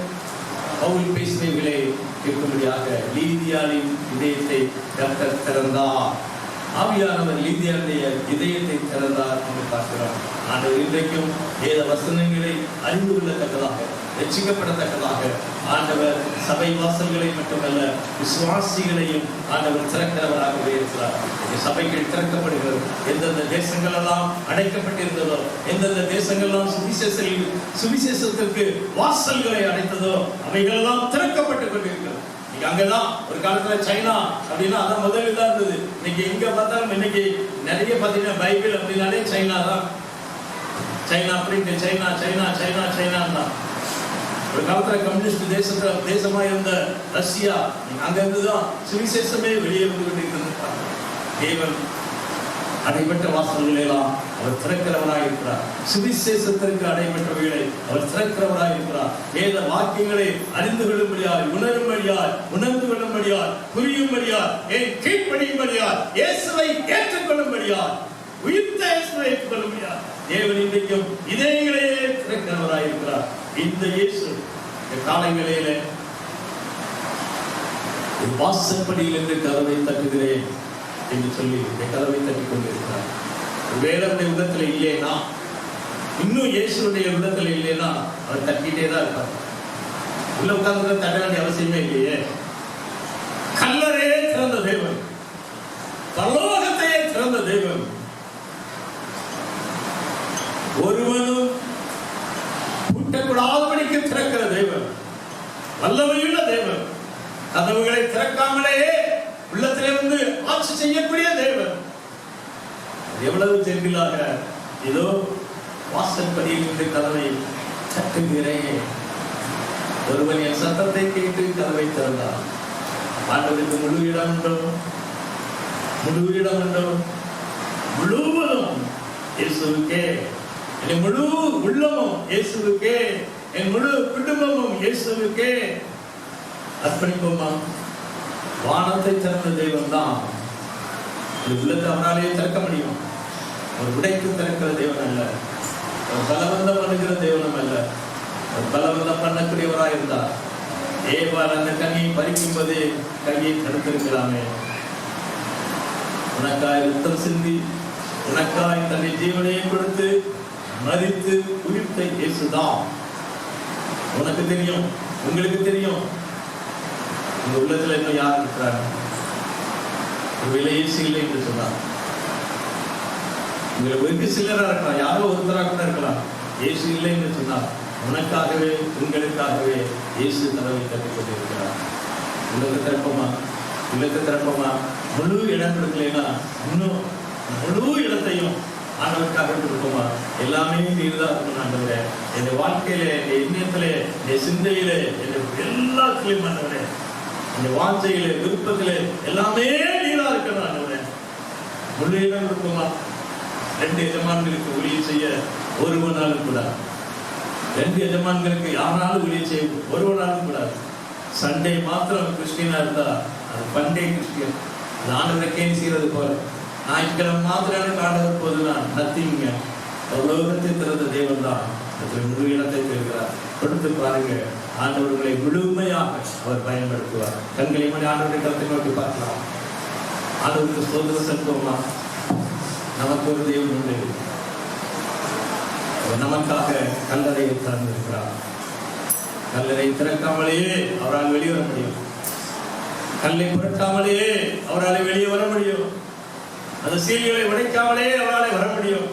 பவுல் பேசுகைகளை கேட்கும்படியாக லீதியாளின் இதயத்தை கர்த்தர் திறந்தார். ஆவியானவர் லீதியாளுடைய இதயத்தை திறந்தார் என்று பார்க்கிறோம். ஆண்டவர் இன்றைக்கும் வேத வசனங்களை அறிந்து கொள்ளத்தக்கதாக, ரட்சிக்கப்படத்தக்கதாக ஆண்டவர் சபை வாசல்களை மட்டுமல்ல விசுவாசிகளையும் ஆண்டவர் திறக்கிறவராகவே இருக்கிறார். சபைகள் திறக்கப்படுகிறது. எந்தெந்த தேசங்கள் எல்லாம் அடைக்கப்பட்டிருந்ததோ, எந்தெந்த தேசங்கள்லாம் சுவிசேஷத்திற்கு வாசல்களை அடைத்ததோ அவைகளெல்லாம் திறக்கப்பட்டுக் கொண்டிருக்கிறது. அங்கதான் ஒரு காலத்துல சைனா அப்படின்னா அதான் முதலில் தான் இருந்தது. இன்னைக்கு எங்க பார்த்தாலும் இன்னைக்கு நிறைய பாத்தீங்கன்னா பைபிள் அப்படின்னாலே சைனா தான். சைனா அப்படின்ட்டு சைனா சைனா சைனா சைனா தான். ஒரு காலத்துல கம்யூனிஸ்ட் தேசமா இருந்த ரஷ்யா, அங்க இருந்துதான் சுவிசேஷமே வெளியே வந்து கொண்டிருக்கிறது. தேவன் அடைபெற்ற வாசல்களை எல்லாம் அவர் திறக்கிறவராய் இருக்கிறார். சுவிசேஷத்திற்கு அடைபெற்றவைகளை அவர் திறக்கிறவராய் இருக்கிறார். வேத வாக்கியங்களை அறிந்து கொள்ளும்படியாய், உணர்ந்து கொள்ளும்படியாய், புரியும்படியாய், கீழ்ப்படியும்படியாய், இயேசுவை ஏற்றுக்கொள்ளும்படியாய், உயிர்த்த இயேசுவை ஏற்றுக்கொள்ளும்படியாய் தேவன் இன்றைக்கும் இதயங்களையே திறக்கிறவராய் இருக்கிறார். இந்த இயேசு காலை வேளையில வாசற்படியில் என்று கதவை தட்டுகிறேன் என்று சொல்லி கதவை தட்டிக் கொண்டிருக்கிறார். வேதனுடைய உள்ளத்துல இல்லைன்னா, இன்னும் இயேசுடைய உள்ளத்துல இல்லைன்னா அவர் தட்டிட்டே தான் இருப்பார். உள்ள உட்கார்ந்து தட்ட வேண்டிய அவசியமே இல்லையே. கல்லறையே திறந்த தேவன், பரலோகத்தையே திறந்த தேவன், ஒருவனும் கூட்டக்கூடாதபடிக்கு திறக்கிற தேவன், வல்லமையுள்ள தேவன், கதவுகளை திறக்காமலேயே உள்ளத்திலே வந்து ஆட்சி செய்யக்கூடிய தேவன். எவ்வளவு ஜென்டிலாக ஏதோ வாசற்படியில் இருந்து கதவை தட்டுகிறேன். ஒருவன் என் சத்தத்தை கேட்டு கதவை திறந்தார். ஆண்டவருக்கு முழு இடம் உண்டோ, முழுவதும் இயேசுவுக்கே, என் முழு உள்ளமும் இயேசுவுக்கே, என் முழு குடும்பமும் இயேசுவுக்கே அர்ப்பணிப்போமா? வானத்தை திறந்த தெய்வம் தான் உள்ளத்தை அவனாலேயே திறக்க முடியும். ஒரு உடைக்கு திறக்கிற தெய்வம் அல்ல, ஒரு பலவந்தம் பண்ணுகிற தெய்வம் அல்ல, ஒரு பலவந்தம் பண்ணக்கூடியவராக இருந்தார். ஏவாள் அந்த கனியை பறிக்கும் போது கையை தடுத்திருக்கலாமே. உனக்காய் ரத்தம் சிந்தி, உனக்காய் தன்னை ஜீவனையை கொடுத்து மரித்து உயிர்த்த இயேசுதான். உனக்கு தெரியும், உங்களுக்கு தெரியும், இந்த உள்ளத்துல இன்னும் யார் இருக்கிறாங்க? இயேசு இல்லை என்று சொன்னார். உங்களுக்கு சிலரா இருக்கலாம், யாரோ ஒருத்தராக கூட இருக்கலாம். இயேசு இல்லை என்று சொன்னார். உனக்காகவே உங்களுக்காகவே இயேசு கதவை தட்டிக் கொண்டிருக்கிறார். உள்ளத்தை திறப்போமா? முழு இடம் கொடுக்கலைன்னா இன்னும் முழு இடத்தையும் ஆண்டவருக்காக கொடுப்போமா? எல்லாமே நீர்தான் இருக்கணும் ஆண்டவரே. என் வாழ்க்கையில, என் எண்ணத்திலே, என் சிந்தையிலே, என் எல்லாத்திலையும் ஆண்டவரே, இந்த வாஞ்சையிலே, விருப்பத்திலே எல்லாமே நீரா இருக்கணும் ஆண்டவரே. முழு இடம் கொடுப்போமா? 2 எஜமான்களுக்கு ஊழியம் செய்ய ஒருவனாலும் கூடாது. 2 எஜமான்களுக்கு யாராலும் ஊழியம் செய்ய ஒருவனாலும் கூடாது. சண்டே மாத்திரம் கிறிஸ்டியனா இருந்தா அது பண்டே கிறிஸ்டியன். அது ஆண்டவருக்கே செய்யறது போல. ஞாயிற்றுக்கிழமை மாத்திரம் ஆண்டவர் போதுதான் நத்திங்க. உலகத்தை திறந்த தேவன் தான் முழு இடத்தை பெறுகிறார். கொடுத்து பாருங்க, ஆண்டவர்களை முழுமையாக அவர் பயன்படுத்துவார். கண்களை மணி ஆண்டவருடைய கருத்தை நோக்கி பார்க்கலாம். ஆண்டவருக்கு சோதனை செலுத்துவோமா? நமக்கு ஒரு தேவன் உண்டு. நமக்காக கல்லறையை திறந்திருக்கிறார். கல்லறை திறக்காமலேயே அவரால் வெளியே வர முடியும். கல்லை புரட்டாமலேயே அவரால் வெளியே வர முடியும். அந்த சீல்களை உடைக்காமலே அவரால் வர முடியும்.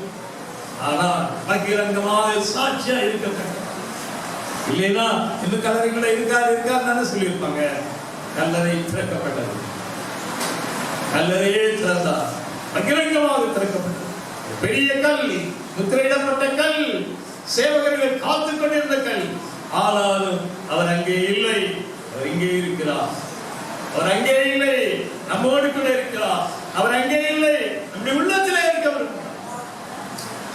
ஆனால் பகிரங்கமாக சாட்சியா இருக்க இல்லைன்னா இந்த கல்லறைகளை இருக்காருன்னு சொல்லியிருப்பாங்க. கல்லறை திறக்கப்பட்டது. கல்லறையே திறந்தார். பகிரங்கமாக திறக்கப்பட்டது. பெரிய கல், முத்திரையிடப்பட்ட கல், சேவகர்கள் காத்துக் கொண்டிருந்த கல். ஆனாலும் அவர் அங்கே இல்லை. அவர் இங்கே இருக்கிறார். அவர் அங்கே இல்லை, நம்மோடு கூட இருக்கிறார். அவர் அங்கே இல்லை, நம்முடைய உள்ளத்திலே இருக்கிறார்.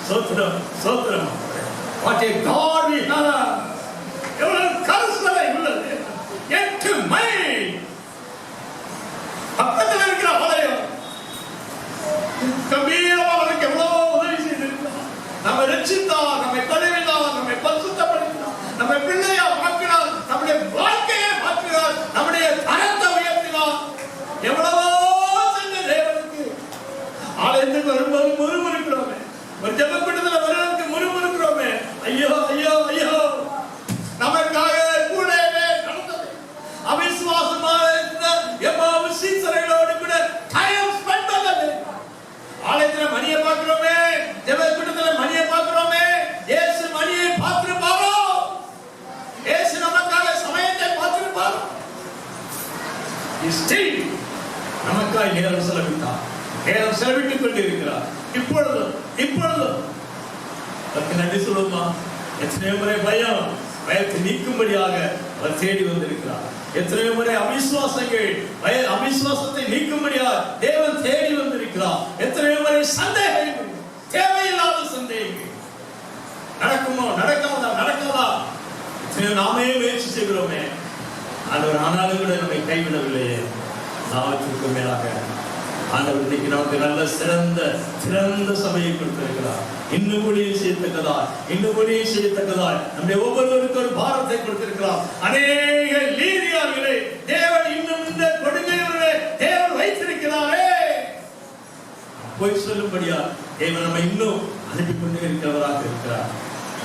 சோத்திரம், சோத்திரம். What a God we have. எவ்வளவு கருசலை உள்ளது. 8 மைல் பக்கத்தில் இருக்கிற ஆலயம். கம்பீரமாக எவ்வளவு உதவி ஆலயத்துக்கு வரும்போது முறுமுறுக்கிறோமே, ஒரு ஜெப கூட்டத்துல வருவதற்கு முறுமுறுக்கிறோமே. ஐயோ ஐயோ ஐயோ, நமக்காக கூடவே நடந்தது. அவிசுவாசமாக இருந்த எம்மாவு சீசர்களோடு கூட டைம் ஸ்பெண்ட் பண்ணது. ஆலயத்துல மணியை பார்க்கிறோமே, ஜெப கூட்டத்துல மணியை பார்க்கிறோமே. இயேசு மணியை பார்த்திருப்பாரோ? இயேசு நமக்காக சமயத்தை பார்த்திருப்பாரோ? நமக்காக நேரம் செலவிட்டார், நேரம் செலவிட்டுக் கொண்டிருக்கிறார். இப்பொழுதும் நன்றி சொல்லுமா. எத்தனையோ முறை பயத்தை நீக்கும்படியாக அவர் தேடி வந்திருக்கிறார். எத்தனையோ முறை அவிசுவாசத்தை நீக்கும்படியாக தேவன் தேடி வந்திருக்கிறார். எத்தனையோ முறை சந்தேகங்கள், தேவையில்லாத சந்தேகங்கள், நடக்குமோ நடக்காதா நாமே முயற்சி செய்கிறோமே. ஆனாலும் கூட நம்மை கைவிடவில்லையே. நாமத்திற்கு மேலாக ஆண்டவர் இன்னைக்கு நமக்கு நல்ல சிறந்த சபையை கொடுத்திருக்கிறார். இன்னும் ஊழியம் செய்யத்தக்கதாய் நம்முடைய ஒவ்வொருவருக்கும் ஒரு பாரத்தை கொடுத்திருக்கிறார். அநேக லீதியார்களே தேவன் இன்னும் இந்த கொடுங்கையிலே தேவன் வைத்திருக்கிறாரே. போய் சொல்லும்படியா தேவன் நம்ம இன்னும் அனுப்பி கொண்டு இருக்கிறவராக இருக்கிறார்.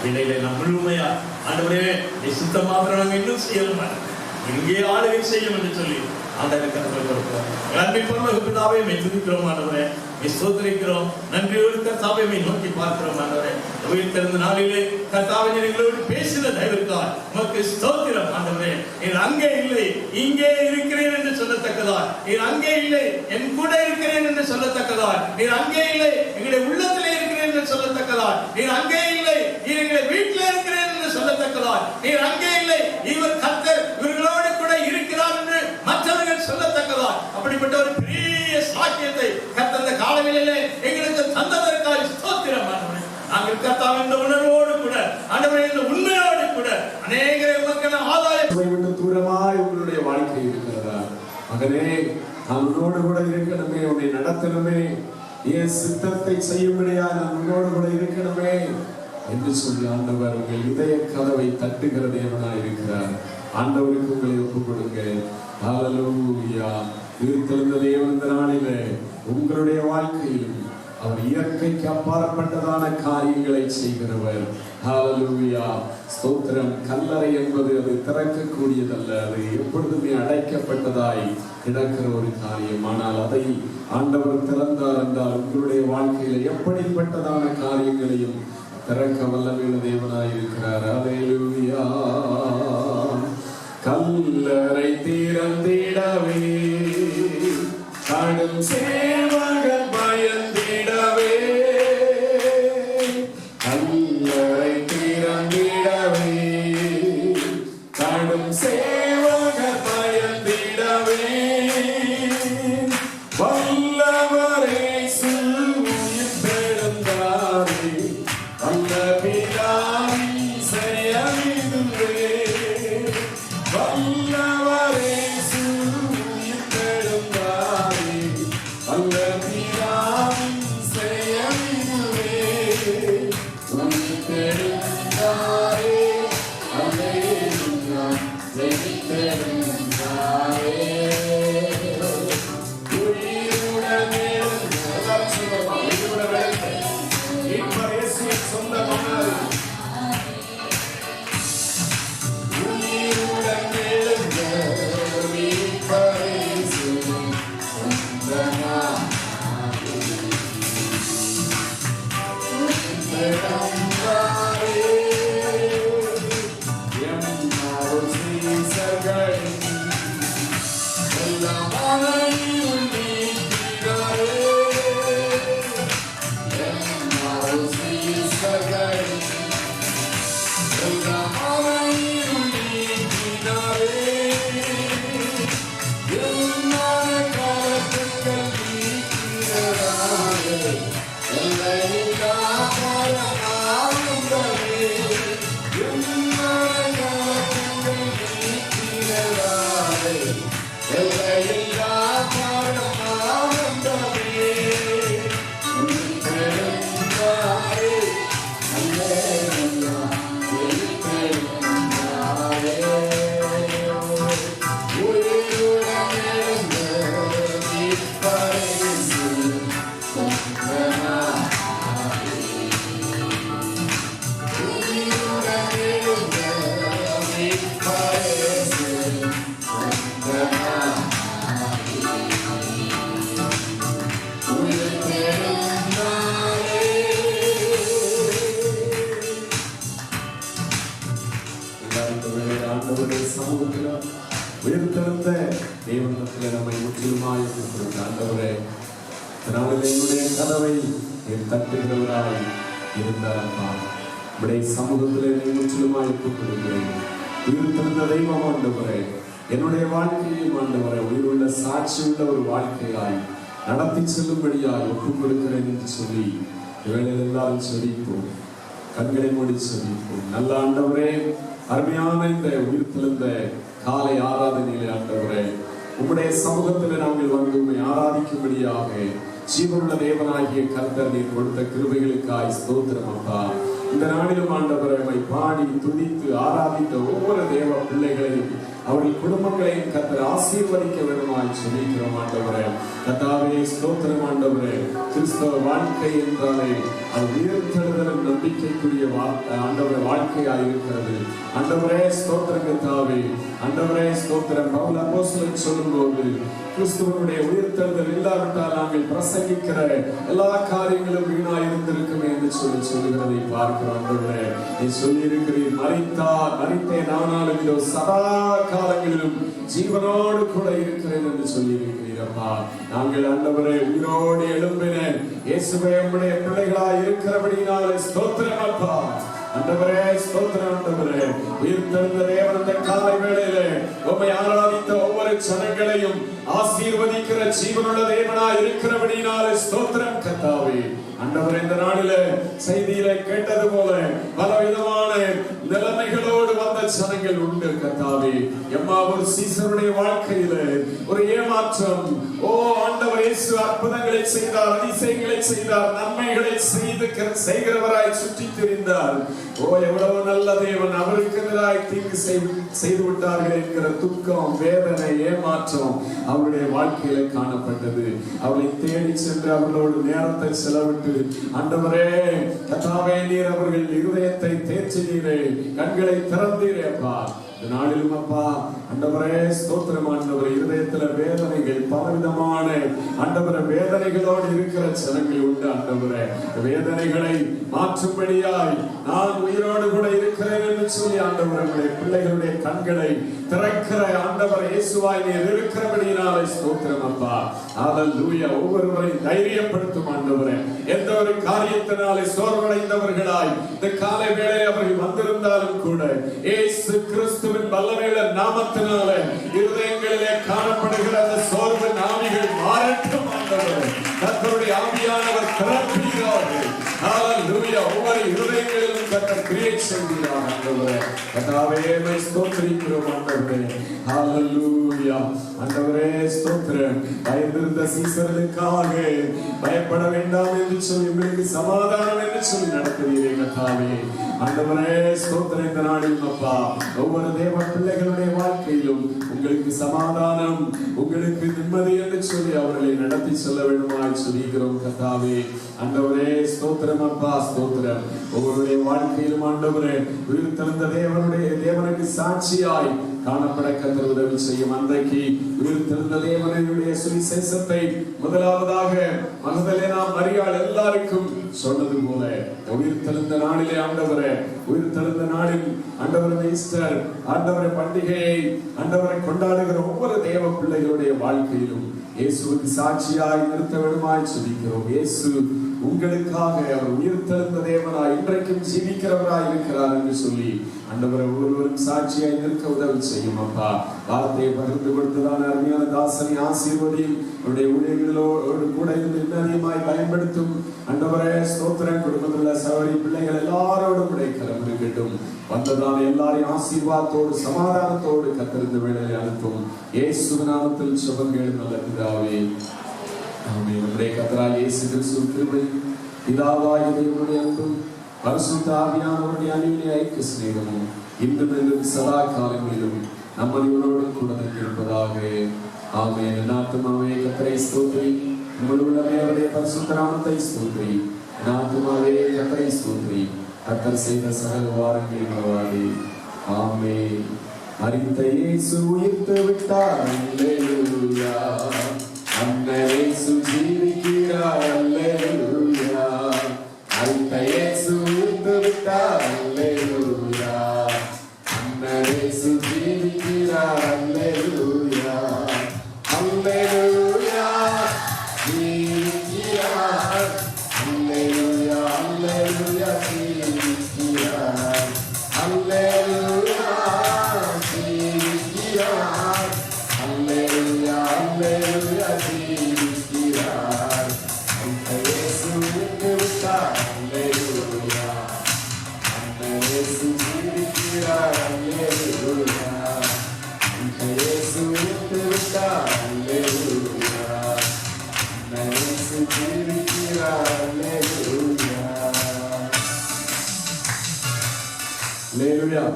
இடையில நாம் முழுமையா ஆண்டவரே சுத்தமாக நாங்கள் இன்னும் செய்யணும், இங்கே ஆளுகை செய்யும் என்று சொல்லி ஆண்டவரை கற்றுக்கொள்கிறோம். பிதாவை துதிக்கிறோம் ஆண்டவரே, ஸ்தோத்திரிக்கிறோம். நன்றியோடு கர்த்தாவை நோக்கி பார்க்கிறோம் ஆண்டவரே. உயிர் திறந்த நாளிலே கர்த்தாவை எங்களோடு பேசின தயவிற்காய் உமக்கு ஸ்தோத்திரம் ஆண்டவரே. நீர் அங்கே இல்லை இங்கே இருக்கிறேன் என்று சொல்லத்தக்கதாய், நீர் அங்கே இல்லை என் கூட இருக்கிறேன் என்று சொல்லத்தக்கதாய், நீர் அங்கே இல்லை எங்களுடைய உள்ளத்திலே இருக்கிறேன் என்று சொல்லத்தக்கதாய், நீர் அங்கே இல்லை நீர் எங்களுடைய வீட்டிலே இருக்கிறேன் என்று சொல்லத்தக்கதாய், நீர் அங்கே இல்லை இவர் கர்த்தர் இவர்களோடு கூட இருக்கிறார் என்று மற்றவர்கள் சொல்லத்தக்கதாய், அப்படிப்பட்ட ஒரு பெரிய சாக்கியத்தை கர்த்தர் இந்த காலங்களிலே எங்களுக்கு தந்ததற்காக ஸ்தோத்திரம் ஆண்டவரே. நாங்கள் கர்த்தாவே இந்த உணர்வோடு கூட ஆண்டவரே இந்த உண்மையோடு கூட அநேகரை மக்கள் ஆதாயம் விட்டு தூரமாய் உங்களுடைய வாழ்க்கை இருக்கிறதா? மகனே, நான் உன்னோடு கூட இருக்கணுமே, உன்னை நடத்தணுமே, என் சித்தத்தை செய்யும்படியா நான் உன்னோடு கூட இருக்கணுமே என்று சொல்லி ஆண்டவர் உங்கள் இதய கதவை தட்டுகிற தேவனாய் இருக்கிறார். ஆண்டவருக்கு உங்களை ஒப்புக் கொடுங்க. ஹல்லேலூயா. உயிர்த்தெழுந்த தேவன் இந்த நாளிலே உங்களுடைய வாழ்க்கையிலும் அவர் இயற்கைக்கு அப்பாற்பட்டதான காரியங்களை செய்கிறவர். ஹல்லேலூயா. ஸ்தோத்திரம். கல்லறை என்பது அது திறக்கக்கூடியதல்ல, அது எப்பொழுதுமே அடைக்கப்பட்டதாய் கிடக்கிற ஒரு காரியம். ஆனால் அதை ஆண்டவர் திறந்தார் என்றால் உங்களுடைய வாழ்க்கையில எப்படிப்பட்டதான காரியங்களையும் திறக்க வல்லமையுள்ள தேவனாய் இருக்கிறார். ஹல்லேலூயா. கல்லறை திறந்திடவே கடும் சேவகன் பயந்திடவே, கல்லறை திறந்திடவே கடும் சேவகன் பயந்திடவே, வல்லவரே உயிர் பெறுந்தாரே, வல்ல பிதாவின் செயலிதுவே, வல்லவரே உயிர் பெறுந்தாரே, வல்ல பிதாவின் செயலிதுவே, உயிர் பெறுந்தாரே, அல்லேலூயா, உயிர் பெறுந்தாரே, உயிருடன் எழுந்த சொந்தமானார், உயிருடன் எழுந்த சொந்தமானார். அதனால என்னுடைய கதவை என் தட்டுகிறவராய் இருந்தாரப்பா. உடைய சமூகத்தில் என்னை முற்றிலுமாய் ஒப்புக்கொடுக்கிறேன். உயிர் திறந்த தெய்வம் ஆண்டவரே, என்னுடைய வாழ்க்கையை ஆண்டவரே உயிருள்ள சாட்சி உள்ள ஒரு வாழ்க்கையாய் நடத்தி செல்லும்படியாய் ஒப்புக் கொடுக்கிறேன் என்று சொல்லி இவர்கள் எல்லாரும் சொல்லிப்போம். கண்களை மூடி சொல்லிப்போம். நல்ல ஆண்டவரே, அருமையான இந்த உயிர் தெழுந்த காலை ஆராதனையிலே ஆண்டவரே, உம்முடைய சமூகத்தில் நாங்கள் வந்து உண்மை ஆராதிக்கும்படியாக ஜீவனுள்ள தேவனாகிய கர்த்தர் நீர் கொடுத்த கிருபைகளுக்காய் ஸ்தோத்திரம் அப்பா. இந்த நாளிலும் ஆண்டவரை பாடி துதித்து ஆராதித்த ஒவ்வொரு தேவ பிள்ளைகளையும் அவர்கள் குடும்பங்களையும் கர்த்தர் ஆசீர்வதிக்க வேண்டுமாய் சொல்லிக்கிறோம் ஆண்டவரே. கர்த்தாவே ஸ்தோத்திரம் ஆண்டவரே. கிறிஸ்தவ வாழ்க்கை என்றாலே அது உயிர்த்தெழுதலும் நம்பிக்கைக்குரிய ஆண்டவரை வாழ்க்கையாக இருக்கிறது. ஆண்டவரே ஸ்தோத்திரம் கர்த்தாவே. ஆண்டவரே ஸ்தோத்திரம். பவுல் அப்போஸ்தலன் சொல்லும்போது கிறிஸ்துவனுடைய உயிர்த்தெழுதல் இல்லாவிட்டால் நாங்கள் பிரசங்கிக்கிற எல்லா காரியங்களும் வீணாய் இருந்திருக்குமே என்று சொல்லுகிறதை பார்க்கிறோம். ஆண்டவரே, நீ சொல்லி இருக்கிறீர், மரித்தேன் ஆனாலும் இதோ சதா காலங்களிலும் ஜீவனோடு கூட இருக்கிறேன் என்று சொல்லி இருக்கிறீரப்பா. நாங்கள் ஆண்டவரே உயிரோடு எழும்பின இயேசுவே உம்முடைய பிள்ளைகளாய் இருக்கிறபடியினாலே ஸ்தோத்திரம் அப்பா. ஆண்டவரே ஸ்தோத்திரம் ஆண்டவரே. உயிர்த்தெழுந்த தேவன் இந்த காலை வேளையிலே உம்மை ஆராதித்த ஒவ்வொரு ஜனங்களையும் ஆசீர்வதிக்கிற ஜீவனுள்ள தேவனாய் இருக்கிறபடியினாலே ஸ்தோத்திரம் கர்த்தாவே. ஆண்டவரே, இந்த நாளிலே செய்தியிலே கேட்டது போல பலவிதமான நிலைமைகளோடு வந்த ஜனங்கள் உண்டு கர்த்தாவே. ஒரு சீசருடைய வாழ்க்கையிலே ஒரு ஏமாற்றம். ஓ ஆண்டவர் இயேசு அற்புதங்களை செய்தார், அதிசயங்களை செய்தார், நன்மைகளை செய்கிறவராய் சுற்றி திரிந்தார். ஓ எவ்வளவு நல்ல தேவன், அவருக்கு எதிராய் தீங்கு செய்து விட்டார்கள் என்கிற துக்கம், வேதனை, ஏமாற்றம் அவருடைய வாழ்க்கையில காணப்பட்டது. அவளை தேடி சென்று அவர்களோடு நேரத்தை செலவிட்டு ஆண்டவரே கர்த்தாவே நீர் அவர்கள் இருதயத்தை தேற்றினீரே, கண்களை திறந்தீரே அப்பா. இந்த நாளிலும் அப்பா ஆண்டவரே ஸ்தோத்திரம் ஆண்டவரே. இருதயத்துல வேதனைகள், பலவிதமான ஆண்டவரே வேதனைகளோடு இருக்கிற ஜனங்கள் உண்டு ஆண்டவரே. வேதனைகளை மாற்றும்படியாய் நான் உயிரோடு கூட இருக்கிறேன் என்று சொல்லி ஆண்டவரே பிள்ளைகளுடைய கண்களை திறக்கிற ஆண்டவர் இயேசுவாய் நீர் இருக்கிறபடியினாலே ஸ்தோத்திரம் அப்பா. ஹல்லேலூயா. ஒவ்வொருவரையும் தைரியப்படுத்தும் ஆண்டவரே. எந்த ஒரு காரியத்தினாலே சோர்வடைந்தவர்களாய் இந்த காலை வேளை அவர்கள் வந்திருந்தாலும் கூட இயேசு கிறிஸ்துவின் வல்லமையுள்ள நாமத்தினாலே இருதயங்களிலே காணப்படுகிற அந்த சோர்வு ஆவிகள் மாறட்டும் ஆண்டவரே. கர்த்தருடைய ஆவியானவர் திறப்பீராக. ஹல்லேலூயா. ஒவ்வொரு இருதயங்களிலும் கர்த்தர் கிரியேட் செய்கிறார் ஆண்டவரே. கர்த்தாவே மை ஸ்தோத்திரிக்கிறோம் ஆண்டவரே. ஹல்லேலூயா. ஆண்டவரே ஸ்தோத்திரம். பயந்திருந்த சீசர்களுக்காக பயப்பட வேண்டாம் என்று சொல்லி உங்களுக்கு சமாதானம் என்று சொல்லி நடத்துவீரே கர்த்தாவே. ஆண்டவரே ஸ்தோத்திரம். இந்த நாளில் அப்பா ஒவ்வொரு தேவ பிள்ளைகளுடைய வாழ்க்கையிலும் உங்களுக்கு சமாதானம், உங்களுக்கு நிம்மதி என்று சொல்லி அவர்களை நடத்தி செல்ல வேண்டுமாய் சொல்லிக்கிறோம் கர்த்தாவே. ஆண்டவரே ஸ்தோத்திரம் அப்பா ஸ்தோத்திரம். ஒவ்வொருடைய வாழ்க்கையிலும் ஆண்டவரே உயிர்த்தெழுந்த தேவனுக்கு சாட்சியாய் காணப்பட கர்த்தர் உதவி செய்யும். அன்றைக்கு உயிர்த்தெழுந்த தேவனுடைய சுவிசேஷத்தை முதலாவதாக மகதலேனா மரியாள் எல்லாருக்கும் சொன்னது போல உயிர்த்தெழுந்த நாளிலே ஆண்டவரே, உயிர்த்தெழுந்த நாளில் ஆண்டவரே ஈஸ்டர் ஆண்டவரே பண்டிகையை ஆண்டவரை கொண்டாடுகிற ஒவ்வொரு தேவ பிள்ளைகளுடைய வாழ்க்கையிலும் இயேசுவுக்கு சாட்சியாய் நிறுத்த வேண்டுமாய் சொல்லிக்கிறோம். இயேசு உங்களுக்காக அவர் உயிர்த்தெழுந்த தேவனாய் இன்றைக்கும் ஜீவிக்கிறவராய் இருக்கிறார் என்று சொல்லி ஆண்டவரை ஒவ்வொருவரும் சாட்சியாய் நிற்க உதவி செய்யும் அப்பா. வார்த்தையை பகிர்ந்து கொடுத்ததான அருமையான தாசனை ஆசீர்வதியும் அவருடைய ஊழியர்களோடு கூட இருந்து இன்னதிகமாய் பயன்படுத்தும் ஆண்டவரே ஸ்தோத்திரம். குடும்பத்தில் சகோதரி பிள்ளைகள் எல்லாரோடும் கலம் இருக்கட்டும். வந்ததான எல்லாரையும் ஆசீர்வாதத்தோடு சமாதானத்தோடு கத்திருந்த வேளையை அனுப்பும். இயேசு நாமத்தில் சுபங்கள் நல்ல பிதாவே ஆமென். நம்முடைய கர்த்தராகிய இயேசு கிறிஸ்துவின் கிருபையும் பிதாவாகிய தேவனுடைய அன்பும் பரிசுத்த ஆவியானவருடைய அன்பின் ஐக்கிய சிநேகமும் இன்றும் என்றும் சதா காலங்களிலும் நம் அனைவரோடும் கூட இருப்பதாக. ஆமென். என் ஆத்துமாவே கர்த்தரை ஸ்தோத்திரி, முழு உள்ளமே அவருடைய பரிசுத்த நாமத்தை ஸ்தோத்திரி. என் ஆத்துமாவே கர்த்தரை ஸ்தோத்திரி, கர்த்தர் செய்த சகல வாரங்களின் மறவாதே. ஆமென். மரித்த இயேசு உயிர்த்து விட்டார். அல்லேலூயா. அன்னை இயேசு ஜீவிக்கிறார். அல்லேலூயா. மரித்த இயேசு உயிர்த்து விட்டார். அல்லேலூயா. அன்னை இயேசு ஜீவிக்கிறார். அல்லேலூயா. அல்லேலூயா. ஜீவிக்கிறார். அல்லேலூயா அல்லேலூயா ஜீவிக்கிறார். அல்லேலூயா ஜீவிக்கிறார். அல்லேலூயா அல்லேலூயா ஜீவிக்கிறார். அந்த இயேசு விட்டார். அல்லேலூயா அந்த இயேசு ஜீவிக்கிறார். அல்லேலூயா அந்த இயேசு விட்டார். அல்லேலூயா அந்த இயேசு ஜீவிக்கிறார். அல்லேலூயா. Hallelujah.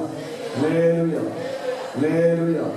Hallelujah. Hallelujah.